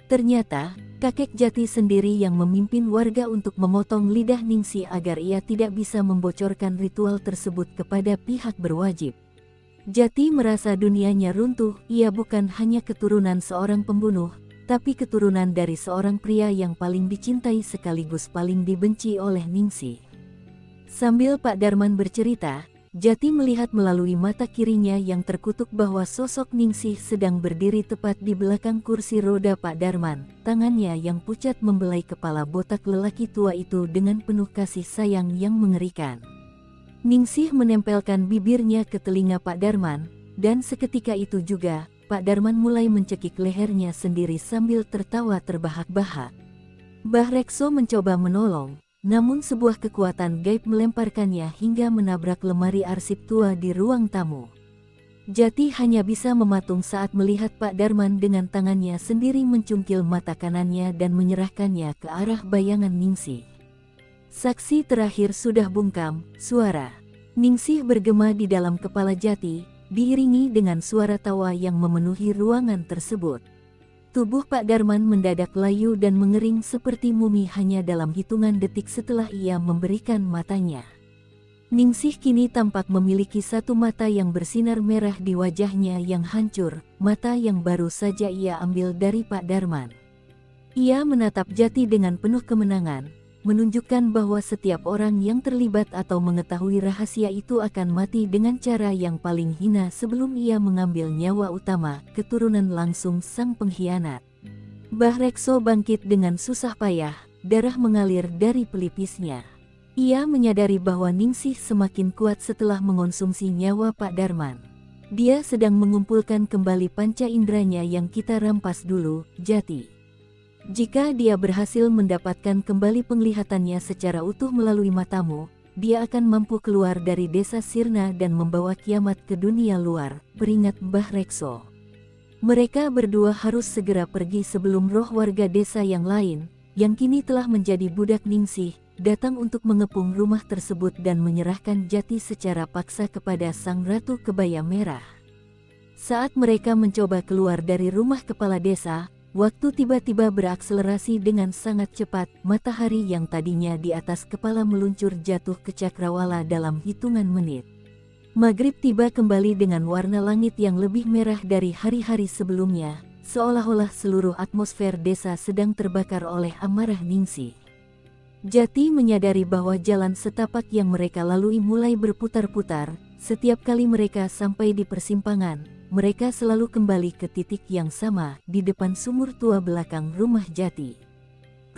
Ternyata, kakek Jati sendiri yang memimpin warga untuk memotong lidah Ningsih agar ia tidak bisa membocorkan ritual tersebut kepada pihak berwajib. Jati merasa dunianya runtuh, ia bukan hanya keturunan seorang pembunuh, tapi keturunan dari seorang pria yang paling dicintai sekaligus paling dibenci oleh Ningsih. Sambil Pak Darman bercerita, Jati melihat melalui mata kirinya yang terkutuk bahwa sosok Ningsih sedang berdiri tepat di belakang kursi roda Pak Darman. Tangannya yang pucat membelai kepala botak lelaki tua itu dengan penuh kasih sayang yang mengerikan. Ningsih menempelkan bibirnya ke telinga Pak Darman, dan seketika itu juga, Pak Darman mulai mencekik lehernya sendiri sambil tertawa terbahak-bahak. Mbah Rekso mencoba menolong, namun sebuah kekuatan gaib melemparkannya hingga menabrak lemari arsip tua di ruang tamu. Jati hanya bisa mematung saat melihat Pak Darman dengan tangannya sendiri mencungkil mata kanannya dan menyerahkannya ke arah bayangan Ningsih. Saksi terakhir sudah bungkam, suara Ningsih bergema di dalam kepala Jati, diiringi dengan suara tawa yang memenuhi ruangan tersebut. Tubuh Pak Darman mendadak layu dan mengering seperti mumi hanya dalam hitungan detik setelah ia memberikan matanya. Ningsih kini tampak memiliki satu mata yang bersinar merah di wajahnya yang hancur, mata yang baru saja ia ambil dari Pak Darman. Ia menatap Jati dengan penuh kemenangan, menunjukkan bahwa setiap orang yang terlibat atau mengetahui rahasia itu akan mati dengan cara yang paling hina sebelum ia mengambil nyawa utama, keturunan langsung sang pengkhianat. Mbah Rekso bangkit dengan susah payah, darah mengalir dari pelipisnya. Ia menyadari bahwa Ningsih semakin kuat setelah mengonsumsi nyawa Pak Darman. Dia sedang mengumpulkan kembali panca inderanya yang kita rampas dulu, Jati. Jika dia berhasil mendapatkan kembali penglihatannya secara utuh melalui matamu, dia akan mampu keluar dari desa Sirna dan membawa kiamat ke dunia luar, peringat Mbah Rekso. Mereka berdua harus segera pergi sebelum roh warga desa yang lain, yang kini telah menjadi budak Ningsih, datang untuk mengepung rumah tersebut dan menyerahkan Jati secara paksa kepada Sang Ratu Kebaya Merah. Saat mereka mencoba keluar dari rumah kepala desa, waktu tiba-tiba berakselerasi dengan sangat cepat. Matahari yang tadinya di atas kepala meluncur jatuh ke cakrawala dalam hitungan menit. Maghrib tiba kembali dengan warna langit yang lebih merah dari hari-hari sebelumnya, seolah-olah seluruh atmosfer desa sedang terbakar oleh amarah Ningsih. Jati menyadari bahwa jalan setapak yang mereka lalui mulai berputar-putar. Setiap kali mereka sampai di persimpangan, mereka selalu kembali ke titik yang sama di depan sumur tua belakang rumah Jati.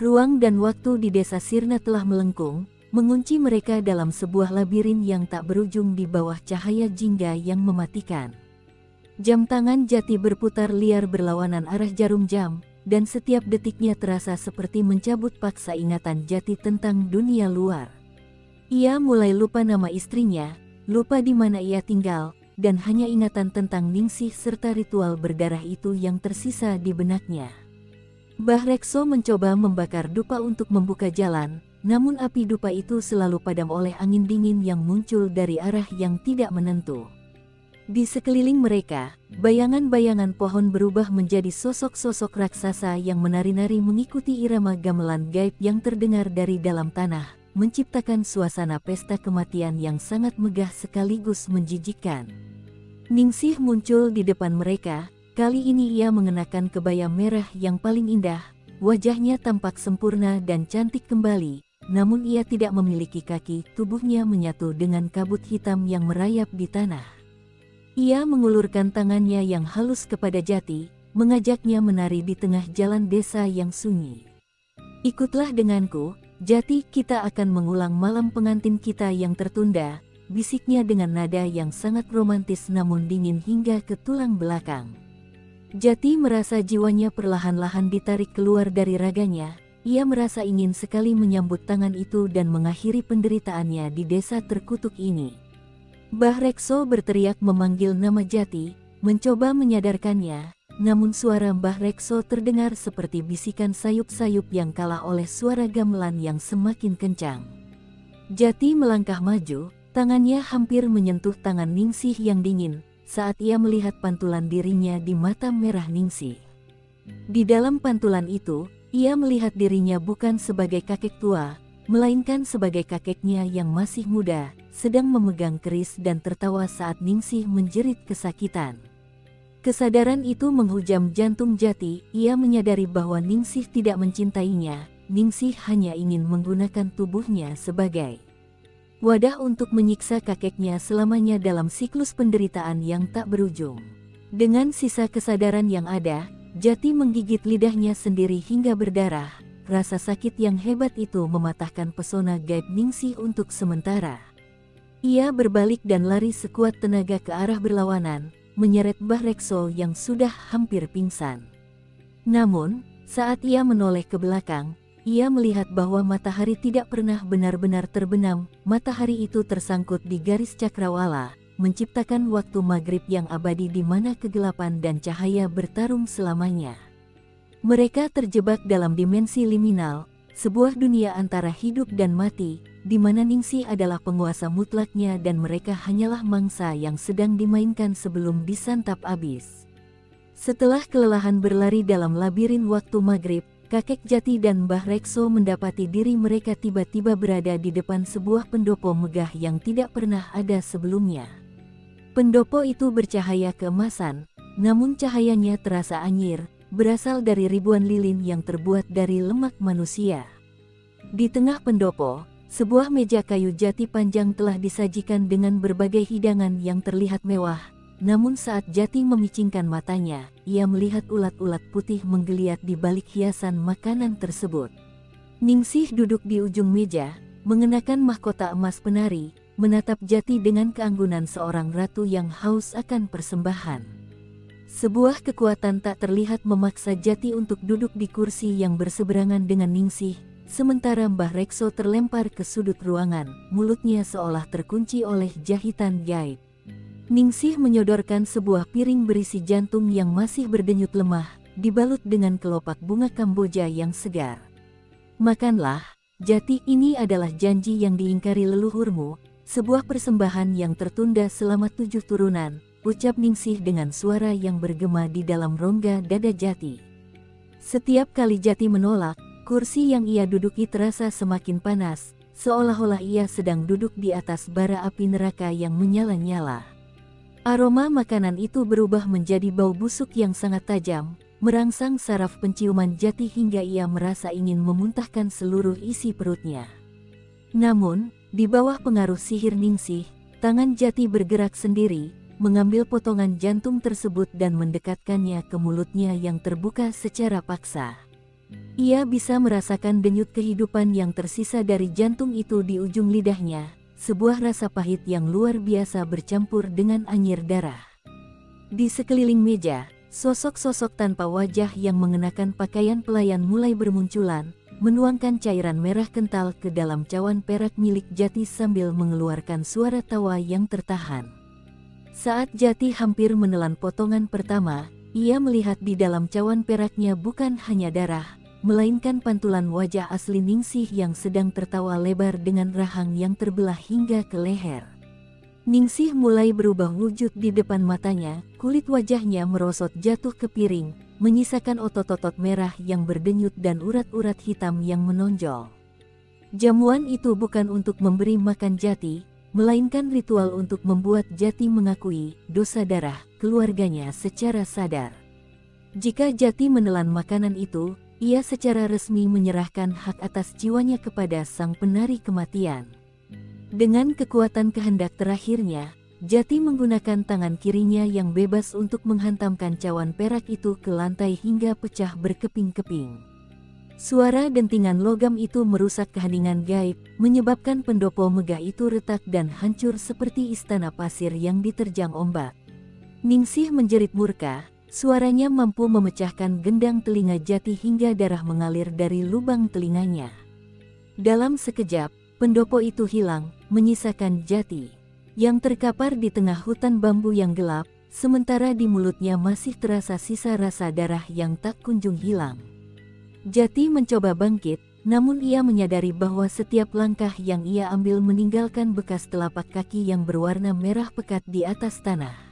Ruang dan waktu di desa Sirna telah melengkung, mengunci mereka dalam sebuah labirin yang tak berujung di bawah cahaya jingga yang mematikan. Jam tangan Jati berputar liar berlawanan arah jarum jam, dan setiap detiknya terasa seperti mencabut paksa ingatan Jati tentang dunia luar. Ia mulai lupa nama istrinya, lupa di mana ia tinggal, dan hanya ingatan tentang Ningsih serta ritual berdarah itu yang tersisa di benaknya. Mbah Rekso mencoba membakar dupa untuk membuka jalan, namun api dupa itu selalu padam oleh angin dingin yang muncul dari arah yang tidak menentu. Di sekeliling mereka, bayangan-bayangan pohon berubah menjadi sosok-sosok raksasa yang menari-nari mengikuti irama gamelan gaib yang terdengar dari dalam tanah, menciptakan suasana pesta kematian yang sangat megah sekaligus menjijikkan. Ningsih muncul di depan mereka, kali ini ia mengenakan kebaya merah yang paling indah, wajahnya tampak sempurna dan cantik kembali. Namun ia tidak memiliki kaki, tubuhnya menyatu dengan kabut hitam yang merayap di tanah. Ia mengulurkan tangannya yang halus kepada Jati, mengajaknya menari di tengah jalan desa yang sunyi. "Ikutlah denganku, Jati, kita akan mengulang malam pengantin kita yang tertunda," bisiknya dengan nada yang sangat romantis namun dingin hingga ke tulang belakang. Jati merasa jiwanya perlahan-lahan ditarik keluar dari raganya. Ia merasa ingin sekali menyambut tangan itu dan mengakhiri penderitaannya di desa terkutuk ini. Mbah Rekso berteriak memanggil nama Jati, mencoba menyadarkannya, namun suara Mbah Rekso terdengar seperti bisikan sayup-sayup yang kalah oleh suara gamelan yang semakin kencang. Jati melangkah maju, tangannya hampir menyentuh tangan Ningsih yang dingin, saat ia melihat pantulan dirinya di mata merah Ningsih. Di dalam pantulan itu, ia melihat dirinya bukan sebagai kakek tua, melainkan sebagai kakeknya yang masih muda, sedang memegang keris dan tertawa saat Ningsih menjerit kesakitan. Kesadaran itu menghujam jantung Jati, ia menyadari bahwa Ningsih tidak mencintainya, Ningsih hanya ingin menggunakan tubuhnya sebagai wadah untuk menyiksa kakeknya selamanya dalam siklus penderitaan yang tak berujung. Dengan sisa kesadaran yang ada, Jati menggigit lidahnya sendiri hingga berdarah. Rasa sakit yang hebat itu mematahkan pesona gaib Ningsih untuk sementara. Ia berbalik dan lari sekuat tenaga ke arah berlawanan, menyeret Mbah Rekso yang sudah hampir pingsan. Namun, saat ia menoleh ke belakang, ia melihat bahwa matahari tidak pernah benar-benar terbenam. Matahari itu tersangkut di garis cakrawala, menciptakan waktu maghrib yang abadi di mana kegelapan dan cahaya bertarung selamanya. Mereka terjebak dalam dimensi liminal, sebuah dunia antara hidup dan mati, di mana Ningsih adalah penguasa mutlaknya dan mereka hanyalah mangsa yang sedang dimainkan sebelum disantap habis. Setelah kelelahan berlari dalam labirin waktu maghrib, kakek Jati dan Mbah Rekso mendapati diri mereka tiba-tiba berada di depan sebuah pendopo megah yang tidak pernah ada sebelumnya. Pendopo itu bercahaya keemasan, namun cahayanya terasa anyir, berasal dari ribuan lilin yang terbuat dari lemak manusia. Di tengah pendopo, sebuah meja kayu jati panjang telah disajikan dengan berbagai hidangan yang terlihat mewah. Namun saat Jati memicingkan matanya, ia melihat ulat-ulat putih menggeliat di balik hiasan makanan tersebut. Ningsih duduk di ujung meja, mengenakan mahkota emas penari, menatap Jati dengan keanggunan seorang ratu yang haus akan persembahan. Sebuah kekuatan tak terlihat memaksa Jati untuk duduk di kursi yang berseberangan dengan Ningsih, sementara Mbah Rekso terlempar ke sudut ruangan, mulutnya seolah terkunci oleh jahitan gaib. Ningsih menyodorkan sebuah piring berisi jantung yang masih berdenyut lemah, dibalut dengan kelopak bunga Kamboja yang segar. Makanlah, Jati, ini adalah janji yang diingkari leluhurmu, sebuah persembahan yang tertunda selama 7 turunan, ucap Ningsih dengan suara yang bergema di dalam rongga dada Jati. Setiap kali Jati menolak, kursi yang ia duduki terasa semakin panas, seolah-olah ia sedang duduk di atas bara api neraka yang menyala-nyala. Aroma makanan itu berubah menjadi bau busuk yang sangat tajam, merangsang saraf penciuman Jati hingga ia merasa ingin memuntahkan seluruh isi perutnya. Namun, di bawah pengaruh sihir Ningsih, tangan Jati bergerak sendiri, mengambil potongan jantung tersebut dan mendekatkannya ke mulutnya yang terbuka secara paksa. Ia bisa merasakan denyut kehidupan yang tersisa dari jantung itu di ujung lidahnya, sebuah rasa pahit yang luar biasa bercampur dengan anyir darah. Di sekeliling meja, sosok-sosok tanpa wajah yang mengenakan pakaian pelayan mulai bermunculan, menuangkan cairan merah kental ke dalam cawan perak milik Jati sambil mengeluarkan suara tawa yang tertahan. Saat Jati hampir menelan potongan pertama, ia melihat di dalam cawan peraknya bukan hanya darah, melainkan pantulan wajah asli Ningsih yang sedang tertawa lebar dengan rahang yang terbelah hingga ke leher. Ningsih mulai berubah wujud di depan matanya, kulit wajahnya merosot jatuh ke piring, menyisakan otot-otot merah yang berdenyut dan urat-urat hitam yang menonjol. Jamuan itu bukan untuk memberi makan Jati, melainkan ritual untuk membuat Jati mengakui dosa darah keluarganya secara sadar. Jika Jati menelan makanan itu, ia secara resmi menyerahkan hak atas jiwanya kepada sang penari kematian. Dengan kekuatan kehendak terakhirnya, Jati menggunakan tangan kirinya yang bebas untuk menghantamkan cawan perak itu ke lantai hingga pecah berkeping-keping. Suara dentingan logam itu merusak keheningan gaib, menyebabkan pendopo megah itu retak dan hancur seperti istana pasir yang diterjang ombak. Ningsih menjerit murka. Suaranya mampu memecahkan gendang telinga Jati hingga darah mengalir dari lubang telinganya. Dalam sekejap, pendopo itu hilang, menyisakan Jati yang terkapar di tengah hutan bambu yang gelap, sementara di mulutnya masih terasa sisa rasa darah yang tak kunjung hilang. Jati mencoba bangkit, namun ia menyadari bahwa setiap langkah yang ia ambil meninggalkan bekas telapak kaki yang berwarna merah pekat di atas tanah.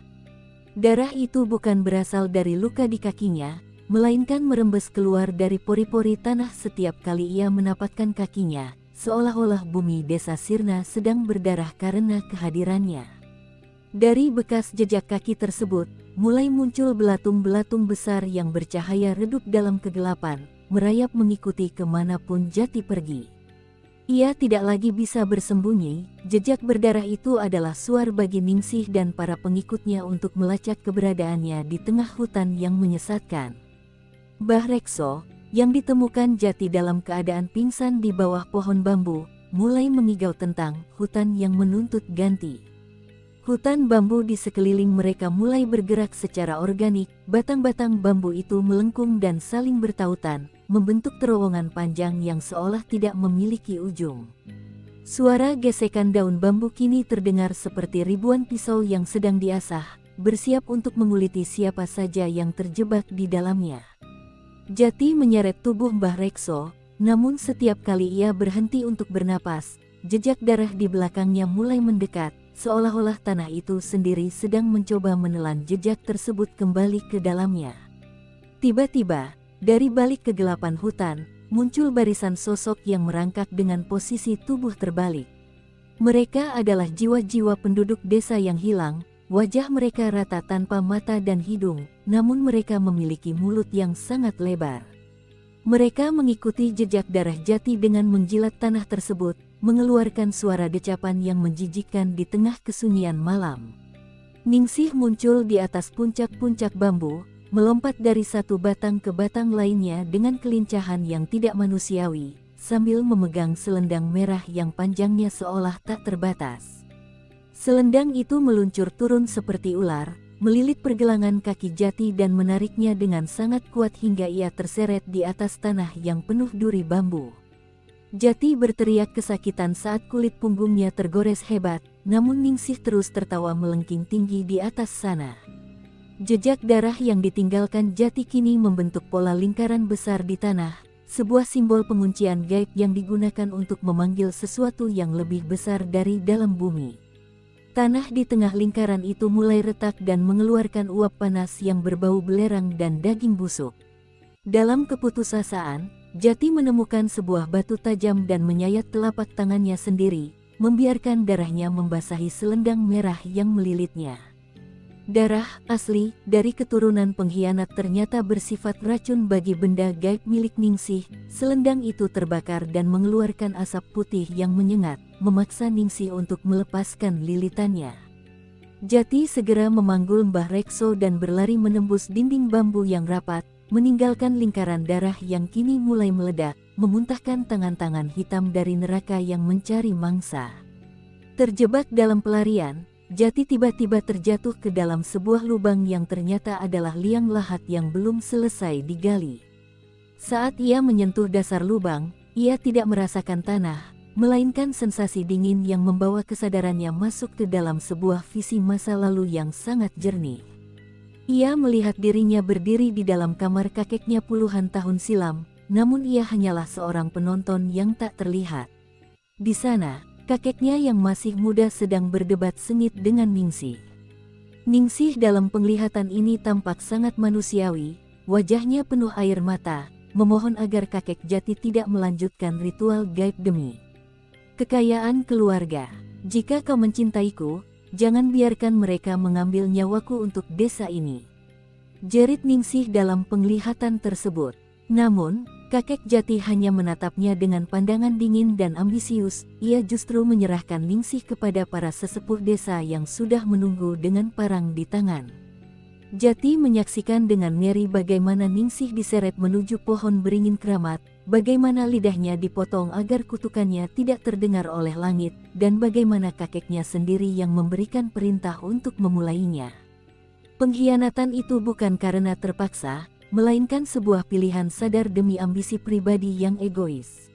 Darah itu bukan berasal dari luka di kakinya, melainkan merembes keluar dari pori-pori tanah setiap kali ia menapakkan kakinya, seolah-olah bumi desa Sirna sedang berdarah karena kehadirannya. Dari bekas jejak kaki tersebut, mulai muncul belatung-belatung besar yang bercahaya redup dalam kegelapan, merayap mengikuti kemanapun Jati pergi. Ia tidak lagi bisa bersembunyi, jejak berdarah itu adalah suar bagi Ningsih dan para pengikutnya untuk melacak keberadaannya di tengah hutan yang menyesatkan. Mbah Rekso, yang ditemukan Jati dalam keadaan pingsan di bawah pohon bambu, mulai mengigau tentang hutan yang menuntut ganti. Hutan bambu di sekeliling mereka mulai bergerak secara organik, batang-batang bambu itu melengkung dan saling bertautan, membentuk terowongan panjang yang seolah tidak memiliki ujung. Suara gesekan daun bambu kini terdengar seperti ribuan pisau yang sedang diasah, bersiap untuk menguliti siapa saja yang terjebak di dalamnya. Jati menyeret tubuh Mbah Rekso, namun setiap kali ia berhenti untuk bernapas, jejak darah di belakangnya mulai mendekat, seolah-olah tanah itu sendiri sedang mencoba menelan jejak tersebut kembali ke dalamnya. Tiba-tiba, dari balik kegelapan hutan, muncul barisan sosok yang merangkak dengan posisi tubuh terbalik. Mereka adalah jiwa-jiwa penduduk desa yang hilang, wajah mereka rata tanpa mata dan hidung, namun mereka memiliki mulut yang sangat lebar. Mereka mengikuti jejak darah Jati dengan menjilat tanah tersebut, mengeluarkan suara decapan yang menjijikkan di tengah kesunyian malam. Ningsih muncul di atas puncak-puncak bambu, melompat dari satu batang ke batang lainnya dengan kelincahan yang tidak manusiawi, sambil memegang selendang merah yang panjangnya seolah tak terbatas. Selendang itu meluncur turun seperti ular, melilit pergelangan kaki Jati dan menariknya dengan sangat kuat hingga ia terseret di atas tanah yang penuh duri bambu. Jati berteriak kesakitan saat kulit punggungnya tergores hebat, namun Ningsih terus tertawa melengking tinggi di atas sana. Jejak darah yang ditinggalkan Jati kini membentuk pola lingkaran besar di tanah, sebuah simbol penguncian gaib yang digunakan untuk memanggil sesuatu yang lebih besar dari dalam bumi. Tanah di tengah lingkaran itu mulai retak dan mengeluarkan uap panas yang berbau belerang dan daging busuk. Dalam keputusasaan, Jati menemukan sebuah batu tajam dan menyayat telapak tangannya sendiri, membiarkan darahnya membasahi selendang merah yang melilitnya. Darah asli dari keturunan pengkhianat ternyata bersifat racun bagi benda gaib milik Ningsih. Selendang itu terbakar dan mengeluarkan asap putih yang menyengat, memaksa Ningsih untuk melepaskan lilitannya. Jati segera memanggul Mbah Rekso dan berlari menembus dinding bambu yang rapat, meninggalkan lingkaran darah yang kini mulai meledak, memuntahkan tangan-tangan hitam dari neraka yang mencari mangsa. Terjebak dalam pelarian, Jati tiba-tiba terjatuh ke dalam sebuah lubang yang ternyata adalah liang lahat yang belum selesai digali. Saat ia menyentuh dasar lubang, ia tidak merasakan tanah, melainkan sensasi dingin yang membawa kesadarannya masuk ke dalam sebuah visi masa lalu yang sangat jernih. Ia melihat dirinya berdiri di dalam kamar kakeknya puluhan tahun silam, namun ia hanyalah seorang penonton yang tak terlihat. Di sana, kakeknya yang masih muda sedang berdebat sengit dengan Ningsih. Ningsih dalam penglihatan ini tampak sangat manusiawi, wajahnya penuh air mata, memohon agar kakek Jati tidak melanjutkan ritual gaib demi kekayaan keluarga. Jika kau mencintaiku, jangan biarkan mereka mengambil nyawaku untuk desa ini, jerit Ningsih dalam penglihatan tersebut. Namun, kakek Jati hanya menatapnya dengan pandangan dingin dan ambisius. Ia justru menyerahkan Ningsih kepada para sesepuh desa yang sudah menunggu dengan parang di tangan. Jati menyaksikan dengan ngeri bagaimana Ningsih diseret menuju pohon beringin keramat, bagaimana lidahnya dipotong agar kutukannya tidak terdengar oleh langit, dan bagaimana kakeknya sendiri yang memberikan perintah untuk memulainya. Pengkhianatan itu bukan karena terpaksa, melainkan sebuah pilihan sadar demi ambisi pribadi yang egois.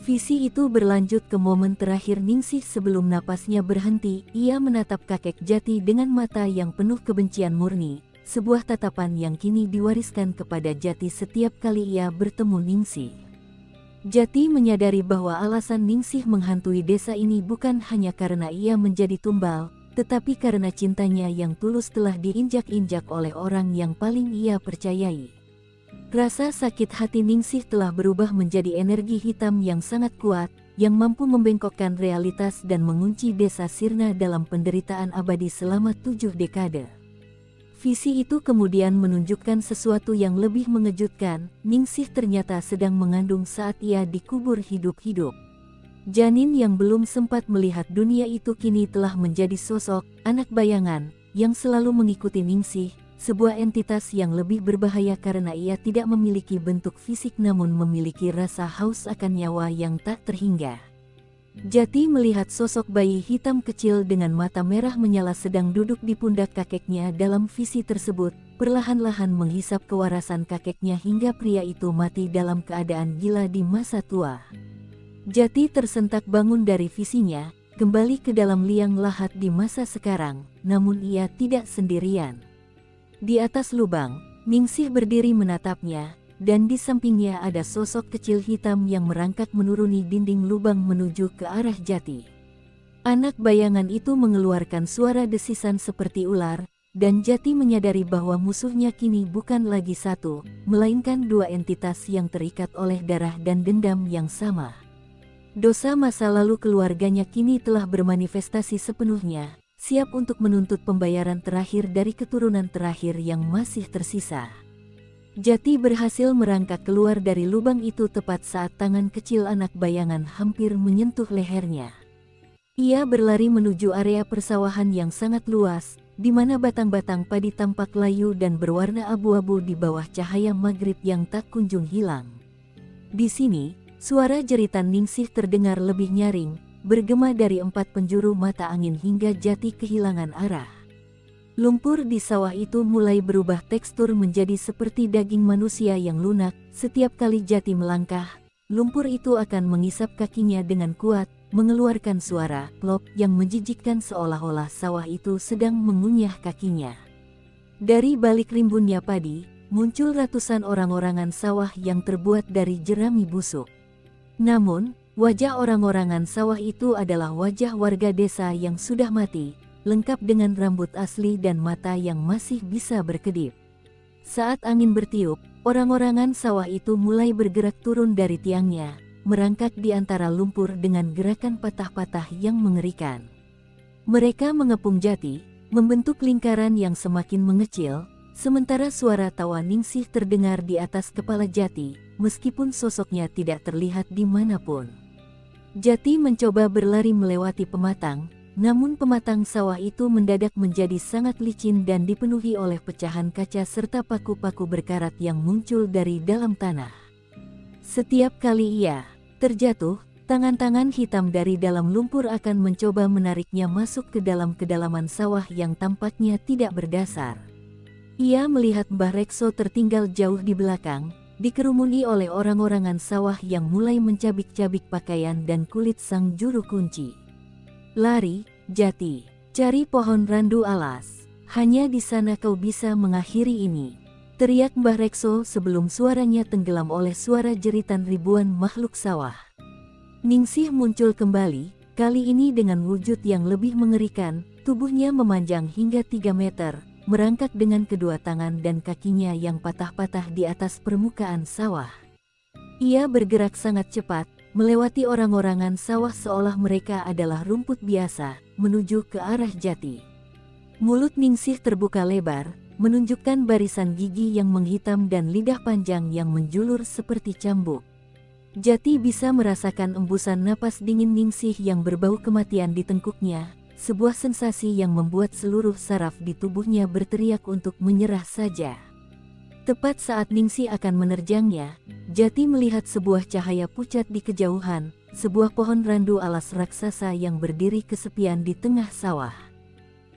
Visi itu berlanjut ke momen terakhir Ningsih sebelum napasnya berhenti. Ia menatap kakek Jati dengan mata yang penuh kebencian murni, sebuah tatapan yang kini diwariskan kepada Jati setiap kali ia bertemu Ningsih. Jati menyadari bahwa alasan Ningsih menghantui desa ini bukan hanya karena ia menjadi tumbal, tetapi karena cintanya yang tulus telah diinjak-injak oleh orang yang paling ia percayai. Rasa sakit hati Ningsih telah berubah menjadi energi hitam yang sangat kuat, yang mampu membengkokkan realitas dan mengunci desa Sirna dalam penderitaan abadi selama 7 dekade. Visi itu kemudian menunjukkan sesuatu yang lebih mengejutkan. Ningsih ternyata sedang mengandung saat ia dikubur hidup-hidup. Janin yang belum sempat melihat dunia itu kini telah menjadi sosok anak bayangan yang selalu mengikuti Ningsih, sebuah entitas yang lebih berbahaya karena ia tidak memiliki bentuk fisik namun memiliki rasa haus akan nyawa yang tak terhingga. Jati melihat sosok bayi hitam kecil dengan mata merah menyala sedang duduk di pundak kakeknya. Dalam visi tersebut, perlahan-lahan menghisap kewarasan kakeknya hingga pria itu mati dalam keadaan gila di masa tua. Jati tersentak bangun dari visinya, kembali ke dalam liang lahat di masa sekarang, namun ia tidak sendirian. Di atas lubang, Ningsih berdiri menatapnya, dan di sampingnya ada sosok kecil hitam yang merangkak menuruni dinding lubang menuju ke arah Jati. Anak bayangan itu mengeluarkan suara desisan seperti ular, dan Jati menyadari bahwa musuhnya kini bukan lagi satu, melainkan dua entitas yang terikat oleh darah dan dendam yang sama. Dosa masa lalu keluarganya kini telah bermanifestasi sepenuhnya, siap untuk menuntut pembayaran terakhir dari keturunan terakhir yang masih tersisa. Jati berhasil merangkak keluar dari lubang itu tepat saat tangan kecil anak bayangan hampir menyentuh lehernya. Ia berlari menuju area persawahan yang sangat luas, di mana batang-batang padi tampak layu dan berwarna abu-abu di bawah cahaya maghrib yang tak kunjung hilang. Di sini, suara jeritan Ningsih terdengar lebih nyaring, bergema dari 4 penjuru mata angin hingga Jati kehilangan arah. Lumpur di sawah itu mulai berubah tekstur menjadi seperti daging manusia yang lunak. Setiap kali Jati melangkah, lumpur itu akan mengisap kakinya dengan kuat, mengeluarkan suara plop yang menjijikkan seolah-olah sawah itu sedang mengunyah kakinya. Dari balik rimbunnya padi, muncul ratusan orang-orangan sawah yang terbuat dari jerami busuk. Namun, wajah orang-orangan sawah itu adalah wajah warga desa yang sudah mati, lengkap dengan rambut asli dan mata yang masih bisa berkedip. Saat angin bertiup, orang-orangan sawah itu mulai bergerak turun dari tiangnya, merangkak di antara lumpur dengan gerakan patah-patah yang mengerikan. Mereka mengepung Jati, membentuk lingkaran yang semakin mengecil, sementara suara tawa Ningsih terdengar di atas kepala Jati, meskipun sosoknya tidak terlihat dimanapun. Jati mencoba berlari melewati pematang, namun pematang sawah itu mendadak menjadi sangat licin dan dipenuhi oleh pecahan kaca serta paku-paku berkarat yang muncul dari dalam tanah. Setiap kali ia terjatuh, tangan-tangan hitam dari dalam lumpur akan mencoba menariknya masuk ke dalam kedalaman sawah yang tampaknya tidak berdasar. Ia melihat Mbah Rekso tertinggal jauh di belakang, dikerumuni oleh orang-orangan sawah yang mulai mencabik-cabik pakaian dan kulit sang juru kunci. Lari, Jati, cari pohon randu alas. Hanya di sana kau bisa mengakhiri ini. Teriak Mbah Rekso sebelum suaranya tenggelam oleh suara jeritan ribuan makhluk sawah. Ningsih muncul kembali, kali ini dengan wujud yang lebih mengerikan, tubuhnya memanjang hingga 3 meter, merangkak dengan kedua tangan dan kakinya yang patah-patah di atas permukaan sawah. Ia bergerak sangat cepat, melewati orang-orangan sawah seolah mereka adalah rumput biasa, menuju ke arah Jati. Mulut Ningsih terbuka lebar, menunjukkan barisan gigi yang menghitam dan lidah panjang yang menjulur seperti cambuk. Jati bisa merasakan embusan napas dingin Ningsih yang berbau kematian di tengkuknya, sebuah sensasi yang membuat seluruh saraf di tubuhnya berteriak untuk menyerah saja. Tepat saat Ningsih akan menerjangnya, Jati melihat sebuah cahaya pucat di kejauhan, sebuah pohon randu alas raksasa yang berdiri kesepian di tengah sawah.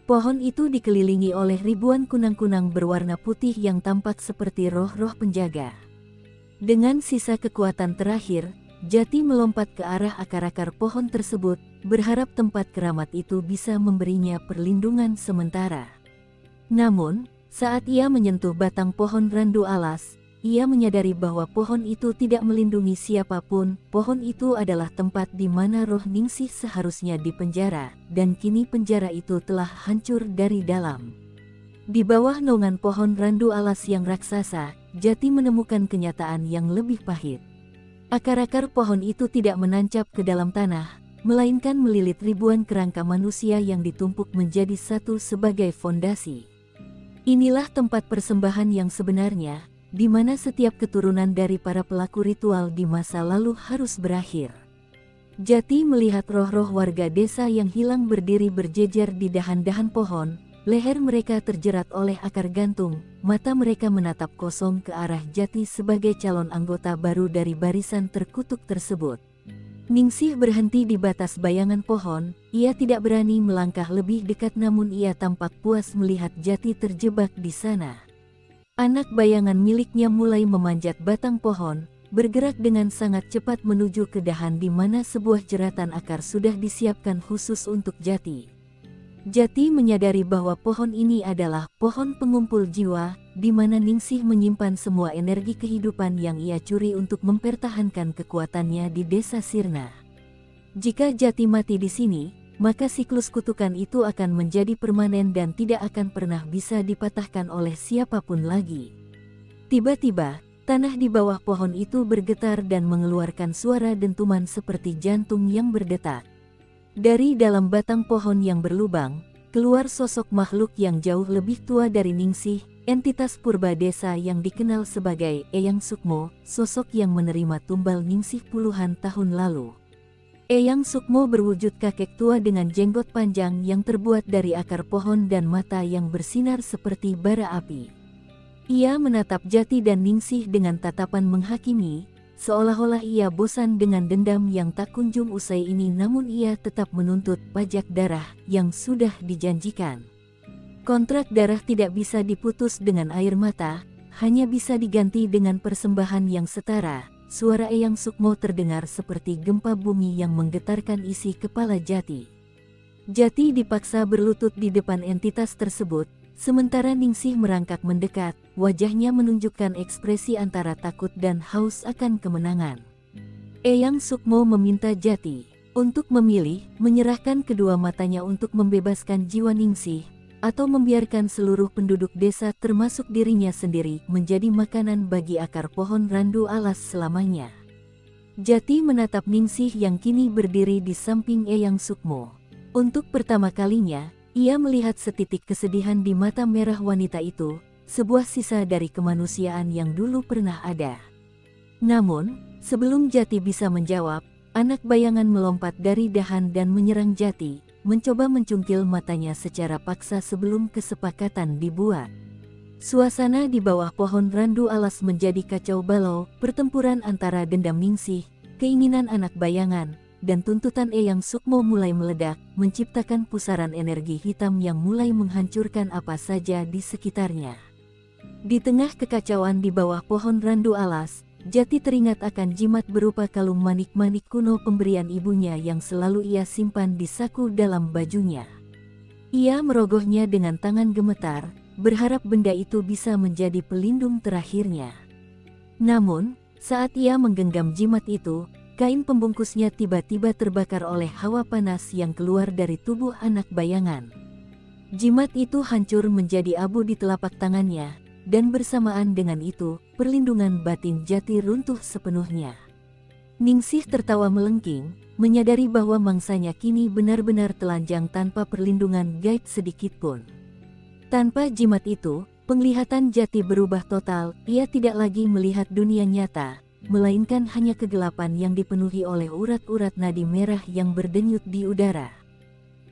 Pohon itu dikelilingi oleh ribuan kunang-kunang berwarna putih yang tampak seperti roh-roh penjaga. Dengan sisa kekuatan terakhir, Jati melompat ke arah akar-akar pohon tersebut, berharap tempat keramat itu bisa memberinya perlindungan sementara. Namun, saat ia menyentuh batang pohon randu alas, ia menyadari bahwa pohon itu tidak melindungi siapapun. Pohon itu adalah tempat di mana roh Ningsih seharusnya dipenjara, dan kini penjara itu telah hancur dari dalam. Di bawah naungan pohon randu alas yang raksasa, Jati menemukan kenyataan yang lebih pahit. Akar-akar pohon itu tidak menancap ke dalam tanah, melainkan melilit ribuan kerangka manusia yang ditumpuk menjadi satu sebagai fondasi. Inilah tempat persembahan yang sebenarnya, di mana setiap keturunan dari para pelaku ritual di masa lalu harus berakhir. Jati melihat roh-roh warga desa yang hilang berdiri berjejer di dahan-dahan pohon, leher mereka terjerat oleh akar gantung, mata mereka menatap kosong ke arah Jati sebagai calon anggota baru dari barisan terkutuk tersebut. Ningsih berhenti di batas bayangan pohon, ia tidak berani melangkah lebih dekat namun ia tampak puas melihat Jati terjebak di sana. Anak bayangan miliknya mulai memanjat batang pohon, bergerak dengan sangat cepat menuju ke dahan di mana sebuah jeratan akar sudah disiapkan khusus untuk Jati. Jati menyadari bahwa pohon ini adalah pohon pengumpul jiwa, di mana Ningsih menyimpan semua energi kehidupan yang ia curi untuk mempertahankan kekuatannya di desa Sirna. Jika Jati mati di sini, maka siklus kutukan itu akan menjadi permanen dan tidak akan pernah bisa dipatahkan oleh siapapun lagi. Tiba-tiba, tanah di bawah pohon itu bergetar dan mengeluarkan suara dentuman seperti jantung yang berdetak. Dari dalam batang pohon yang berlubang, keluar sosok makhluk yang jauh lebih tua dari Ningsih, entitas purba desa yang dikenal sebagai Eyang Sukmo, sosok yang menerima tumbal Ningsih puluhan tahun lalu. Eyang Sukmo berwujud kakek tua dengan jenggot panjang yang terbuat dari akar pohon dan mata yang bersinar seperti bara api. Ia menatap Jati dan Ningsih dengan tatapan menghakimi, seolah-olah ia bosan dengan dendam yang tak kunjung usai ini, namun ia tetap menuntut pajak darah yang sudah dijanjikan. Kontrak darah tidak bisa diputus dengan air mata, hanya bisa diganti dengan persembahan yang setara, suara Eyang Sukmo terdengar seperti gempa bumi yang menggetarkan isi kepala Jati. Jati dipaksa berlutut di depan entitas tersebut, sementara Ningsih merangkak mendekat, wajahnya menunjukkan ekspresi antara takut dan haus akan kemenangan. Eyang Sukmo meminta Jati untuk memilih, menyerahkan kedua matanya untuk membebaskan jiwa Ningsih, atau membiarkan seluruh penduduk desa termasuk dirinya sendiri menjadi makanan bagi akar pohon randu alas selamanya. Jati menatap Ningsih yang kini berdiri di samping Eyang Sukmo. Untuk pertama kalinya, ia melihat setitik kesedihan di mata merah wanita itu, sebuah sisa dari kemanusiaan yang dulu pernah ada. Namun, sebelum Jati bisa menjawab, anak bayangan melompat dari dahan dan menyerang Jati, mencoba mencungkil matanya secara paksa sebelum kesepakatan dibuat. Suasana di bawah pohon randu alas menjadi kacau balau, pertempuran antara dendam Ningsih, keinginan anak bayangan, dan tuntutan Eyang Sukmo mulai meledak, menciptakan pusaran energi hitam yang mulai menghancurkan apa saja di sekitarnya. Di tengah kekacauan di bawah pohon randu alas, Jati teringat akan jimat berupa kalung manik-manik kuno pemberian ibunya yang selalu ia simpan di saku dalam bajunya. Ia merogohnya dengan tangan gemetar, berharap benda itu bisa menjadi pelindung terakhirnya. Namun, saat ia menggenggam jimat itu, kain pembungkusnya tiba-tiba terbakar oleh hawa panas yang keluar dari tubuh anak bayangan. Jimat itu hancur menjadi abu di telapak tangannya, dan bersamaan dengan itu, perlindungan batin Jati runtuh sepenuhnya. Ningsih tertawa melengking, menyadari bahwa mangsanya kini benar-benar telanjang tanpa perlindungan gaib sedikitpun. Tanpa jimat itu, penglihatan Jati berubah total, ia tidak lagi melihat dunia nyata, melainkan hanya kegelapan yang dipenuhi oleh urat-urat nadi merah yang berdenyut di udara.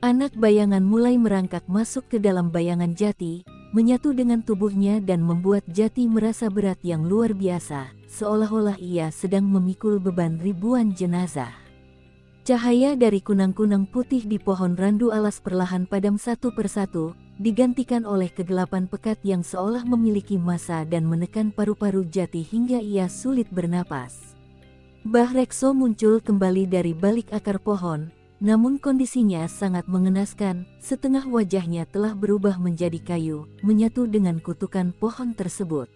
Anak bayangan mulai merangkak masuk ke dalam bayangan Jati, menyatu dengan tubuhnya dan membuat Jati merasa berat yang luar biasa, seolah-olah ia sedang memikul beban ribuan jenazah. Cahaya dari kunang-kunang putih di pohon randu alas perlahan padam satu persatu, digantikan oleh kegelapan pekat yang seolah memiliki massa dan menekan paru-paru Jati hingga ia sulit bernapas. Mbah Rekso muncul kembali dari balik akar pohon, namun kondisinya sangat mengenaskan, setengah wajahnya telah berubah menjadi kayu, menyatu dengan kutukan pohon tersebut.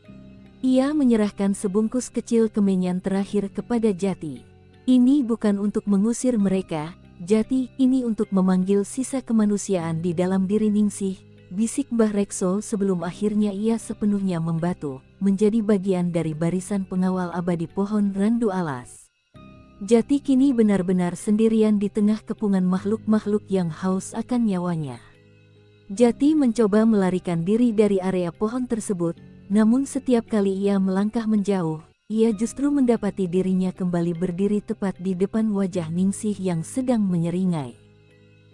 Ia menyerahkan sebungkus kecil kemenyan terakhir kepada Jati. Ini bukan untuk mengusir mereka, Jati, ini untuk memanggil sisa kemanusiaan di dalam diri Ningsih, bisik Mbah Rekso sebelum akhirnya ia sepenuhnya membatu, menjadi bagian dari barisan pengawal abadi pohon randu alas. Jati kini benar-benar sendirian di tengah kepungan makhluk-makhluk yang haus akan nyawanya. Jati mencoba melarikan diri dari area pohon tersebut, namun setiap kali ia melangkah menjauh, ia justru mendapati dirinya kembali berdiri tepat di depan wajah Ningsih yang sedang menyeringai.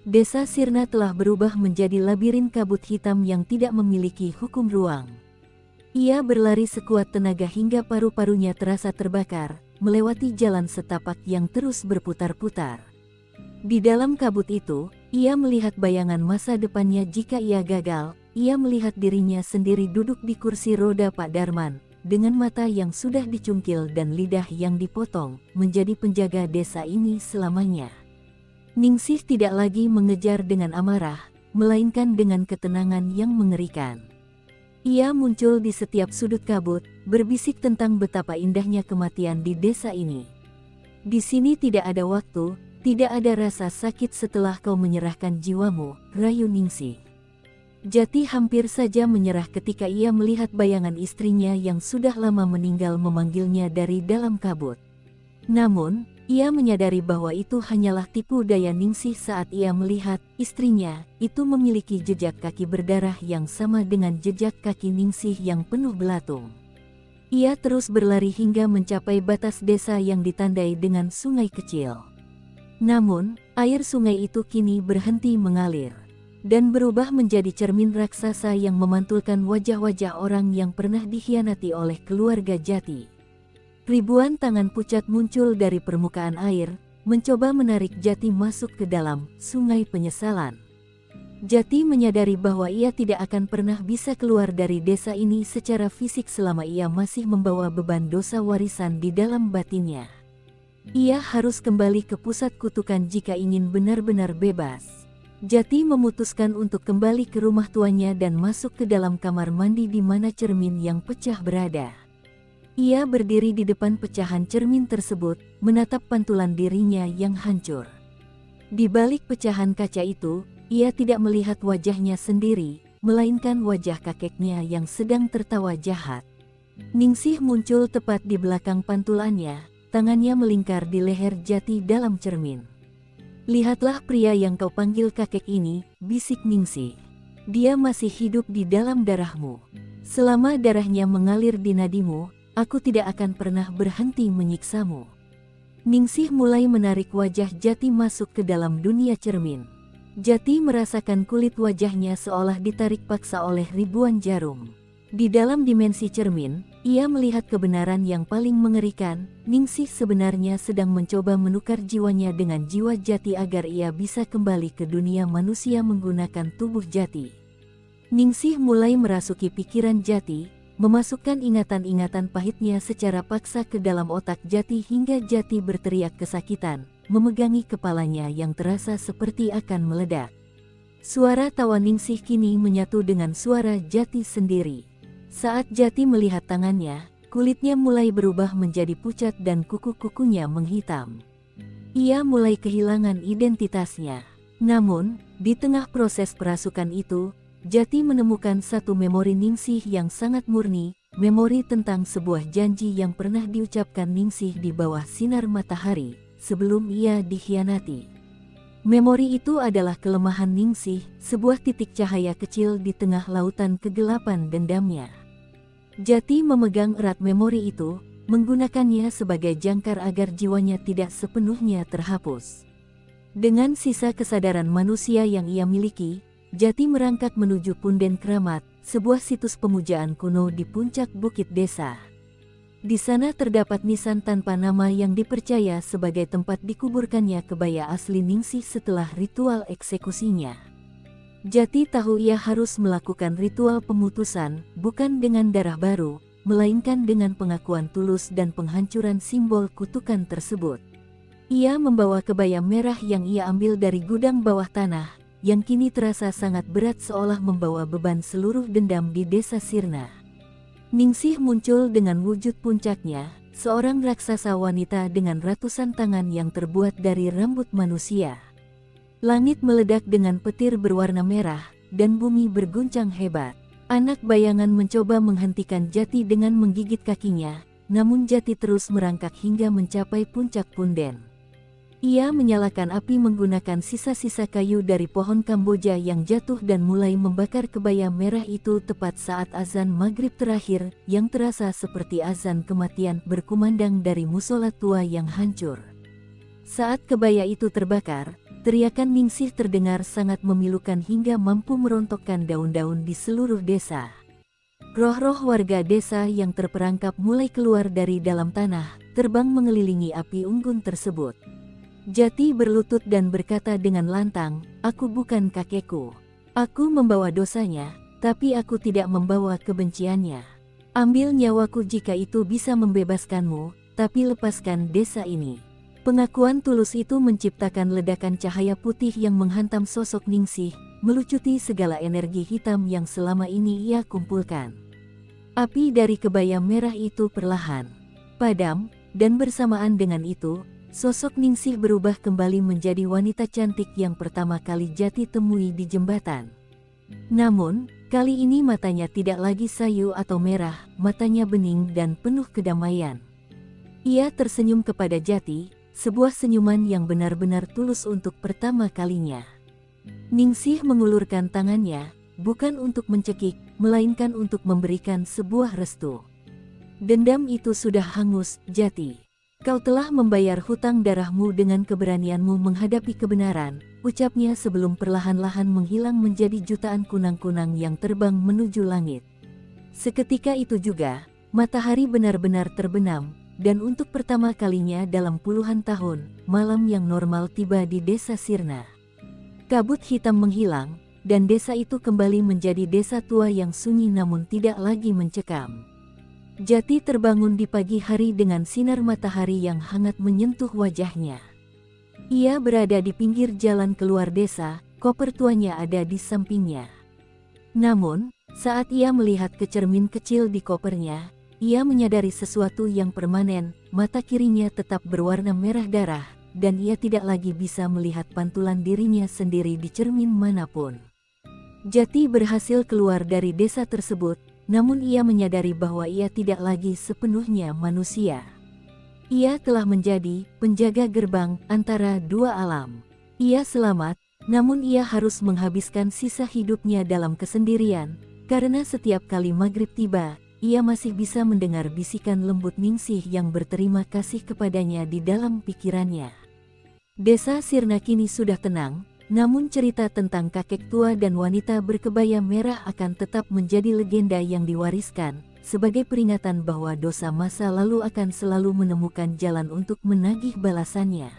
Desa Sirna telah berubah menjadi labirin kabut hitam yang tidak memiliki hukum ruang. Ia berlari sekuat tenaga hingga paru-parunya terasa terbakar, melewati jalan setapak yang terus berputar-putar. Di dalam kabut itu, ia melihat bayangan masa depannya jika ia gagal. Ia melihat dirinya sendiri duduk di kursi roda Pak Darman, dengan mata yang sudah dicungkil dan lidah yang dipotong, menjadi penjaga desa ini selamanya. Ningsih tidak lagi mengejar dengan amarah, melainkan dengan ketenangan yang mengerikan. Ia muncul di setiap sudut kabut, berbisik tentang betapa indahnya kematian di desa ini. Di sini tidak ada waktu, tidak ada rasa sakit setelah kau menyerahkan jiwamu, rayu Ningsih. Jati hampir saja menyerah ketika ia melihat bayangan istrinya yang sudah lama meninggal memanggilnya dari dalam kabut. Namun, ia menyadari bahwa itu hanyalah tipu daya Ningsih saat ia melihat istrinya itu memiliki jejak kaki berdarah yang sama dengan jejak kaki Ningsih yang penuh belatung. Ia terus berlari hingga mencapai batas desa yang ditandai dengan sungai kecil. Namun, air sungai itu kini berhenti mengalir, dan berubah menjadi cermin raksasa yang memantulkan wajah-wajah orang yang pernah dikhianati oleh keluarga Jati. Ribuan tangan pucat muncul dari permukaan air, mencoba menarik Jati masuk ke dalam sungai penyesalan. Jati menyadari bahwa ia tidak akan pernah bisa keluar dari desa ini secara fisik selama ia masih membawa beban dosa warisan di dalam batinnya. Ia harus kembali ke pusat kutukan jika ingin benar-benar bebas. Jati memutuskan untuk kembali ke rumah tuanya dan masuk ke dalam kamar mandi di mana cermin yang pecah berada. Ia berdiri di depan pecahan cermin tersebut, menatap pantulan dirinya yang hancur. Di balik pecahan kaca itu, ia tidak melihat wajahnya sendiri, melainkan wajah kakeknya yang sedang tertawa jahat. Ningsih muncul tepat di belakang pantulannya, tangannya melingkar di leher Jati dalam cermin. "Lihatlah pria yang kau panggil kakek ini," bisik Ningsih. "Dia masih hidup di dalam darahmu. Selama darahnya mengalir di nadimu, aku tidak akan pernah berhenti menyiksamu." Ningsih mulai menarik wajah Jati masuk ke dalam dunia cermin. Jati merasakan kulit wajahnya seolah ditarik paksa oleh ribuan jarum. Di dalam dimensi cermin, ia melihat kebenaran yang paling mengerikan. Ningsih sebenarnya sedang mencoba menukar jiwanya dengan jiwa Jati agar ia bisa kembali ke dunia manusia menggunakan tubuh Jati. Ningsih mulai merasuki pikiran Jati, memasukkan ingatan-ingatan pahitnya secara paksa ke dalam otak Jati hingga Jati berteriak kesakitan, memegangi kepalanya yang terasa seperti akan meledak. Suara tawa Ningsih kini menyatu dengan suara Jati sendiri. Saat Jati melihat tangannya, kulitnya mulai berubah menjadi pucat dan kuku-kukunya menghitam. Ia mulai kehilangan identitasnya. Namun, di tengah proses perasukan itu, Jati menemukan satu memori Ningsih yang sangat murni, memori tentang sebuah janji yang pernah diucapkan Ningsih di bawah sinar matahari, sebelum ia dikhianati. Memori itu adalah kelemahan Ningsih, sebuah titik cahaya kecil di tengah lautan kegelapan dendamnya. Jati memegang erat memori itu, menggunakannya sebagai jangkar agar jiwanya tidak sepenuhnya terhapus. Dengan sisa kesadaran manusia yang ia miliki, Jati merangkak menuju Punden Kramat, sebuah situs pemujaan kuno di puncak bukit desa. Di sana terdapat nisan tanpa nama yang dipercaya sebagai tempat dikuburkannya kebaya asli Ningsih setelah ritual eksekusinya. Jati tahu ia harus melakukan ritual pemutusan, bukan dengan darah baru, melainkan dengan pengakuan tulus dan penghancuran simbol kutukan tersebut. Ia membawa kebaya merah yang ia ambil dari gudang bawah tanah, yang kini terasa sangat berat seolah membawa beban seluruh dendam di desa Sirna. Ningsih muncul dengan wujud puncaknya, seorang raksasa wanita dengan ratusan tangan yang terbuat dari rambut manusia. Langit meledak dengan petir berwarna merah, dan bumi berguncang hebat. Anak bayangan mencoba menghentikan Jati dengan menggigit kakinya, namun Jati terus merangkak hingga mencapai puncak Punden. Ia menyalakan api menggunakan sisa-sisa kayu dari pohon Kamboja yang jatuh dan mulai membakar kebaya merah itu tepat saat azan maghrib terakhir, yang terasa seperti azan kematian berkumandang dari musola tua yang hancur. Saat kebaya itu terbakar, teriakan Ningsih terdengar sangat memilukan hingga mampu merontokkan daun-daun di seluruh desa. Roh-roh warga desa yang terperangkap mulai keluar dari dalam tanah, terbang mengelilingi api unggun tersebut. Jati berlutut dan berkata dengan lantang, "Aku bukan kakekku. Aku membawa dosanya, tapi aku tidak membawa kebenciannya. Ambil nyawaku jika itu bisa membebaskanmu, tapi lepaskan desa ini." Pengakuan tulus itu menciptakan ledakan cahaya putih yang menghantam sosok Ningsih, melucuti segala energi hitam yang selama ini ia kumpulkan. Api dari kebaya merah itu perlahan padam, dan bersamaan dengan itu, sosok Ningsih berubah kembali menjadi wanita cantik yang pertama kali Jati temui di jembatan. Namun, kali ini matanya tidak lagi sayu atau merah, matanya bening dan penuh kedamaian. Ia tersenyum kepada Jati, sebuah senyuman yang benar-benar tulus untuk pertama kalinya. Ningsih mengulurkan tangannya, bukan untuk mencekik, melainkan untuk memberikan sebuah restu. "Dendam itu sudah hangus, Jati. Kau telah membayar hutang darahmu dengan keberanianmu menghadapi kebenaran," ucapnya sebelum perlahan-lahan menghilang menjadi jutaan kunang-kunang yang terbang menuju langit. Seketika itu juga, matahari benar-benar terbenam, dan untuk pertama kalinya dalam puluhan tahun, malam yang normal tiba di desa Sirna. Kabut hitam menghilang, dan desa itu kembali menjadi desa tua yang sunyi namun tidak lagi mencekam. Jati terbangun di pagi hari dengan sinar matahari yang hangat menyentuh wajahnya. Ia berada di pinggir jalan keluar desa, koper tuanya ada di sampingnya. Namun, saat ia melihat ke cermin kecil di kopernya, ia menyadari sesuatu yang permanen, mata kirinya tetap berwarna merah darah, dan ia tidak lagi bisa melihat pantulan dirinya sendiri di cermin manapun. Jati berhasil keluar dari desa tersebut, namun ia menyadari bahwa ia tidak lagi sepenuhnya manusia. Ia telah menjadi penjaga gerbang antara dua alam. Ia selamat, namun ia harus menghabiskan sisa hidupnya dalam kesendirian, karena setiap kali maghrib tiba, ia masih bisa mendengar bisikan lembut Ningsih yang berterima kasih kepadanya di dalam pikirannya. Desa Sirna kini sudah tenang, namun cerita tentang kakek tua dan wanita berkebaya merah akan tetap menjadi legenda yang diwariskan, sebagai peringatan bahwa dosa masa lalu akan selalu menemukan jalan untuk menagih balasannya.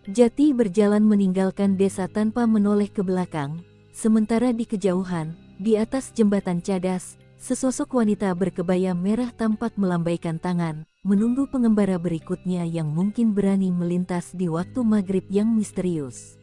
Jati berjalan meninggalkan desa tanpa menoleh ke belakang, sementara di kejauhan, di atas jembatan cadas, sesosok wanita berkebaya merah tampak melambaikan tangan, menunggu pengembara berikutnya yang mungkin berani melintas di waktu maghrib yang misterius.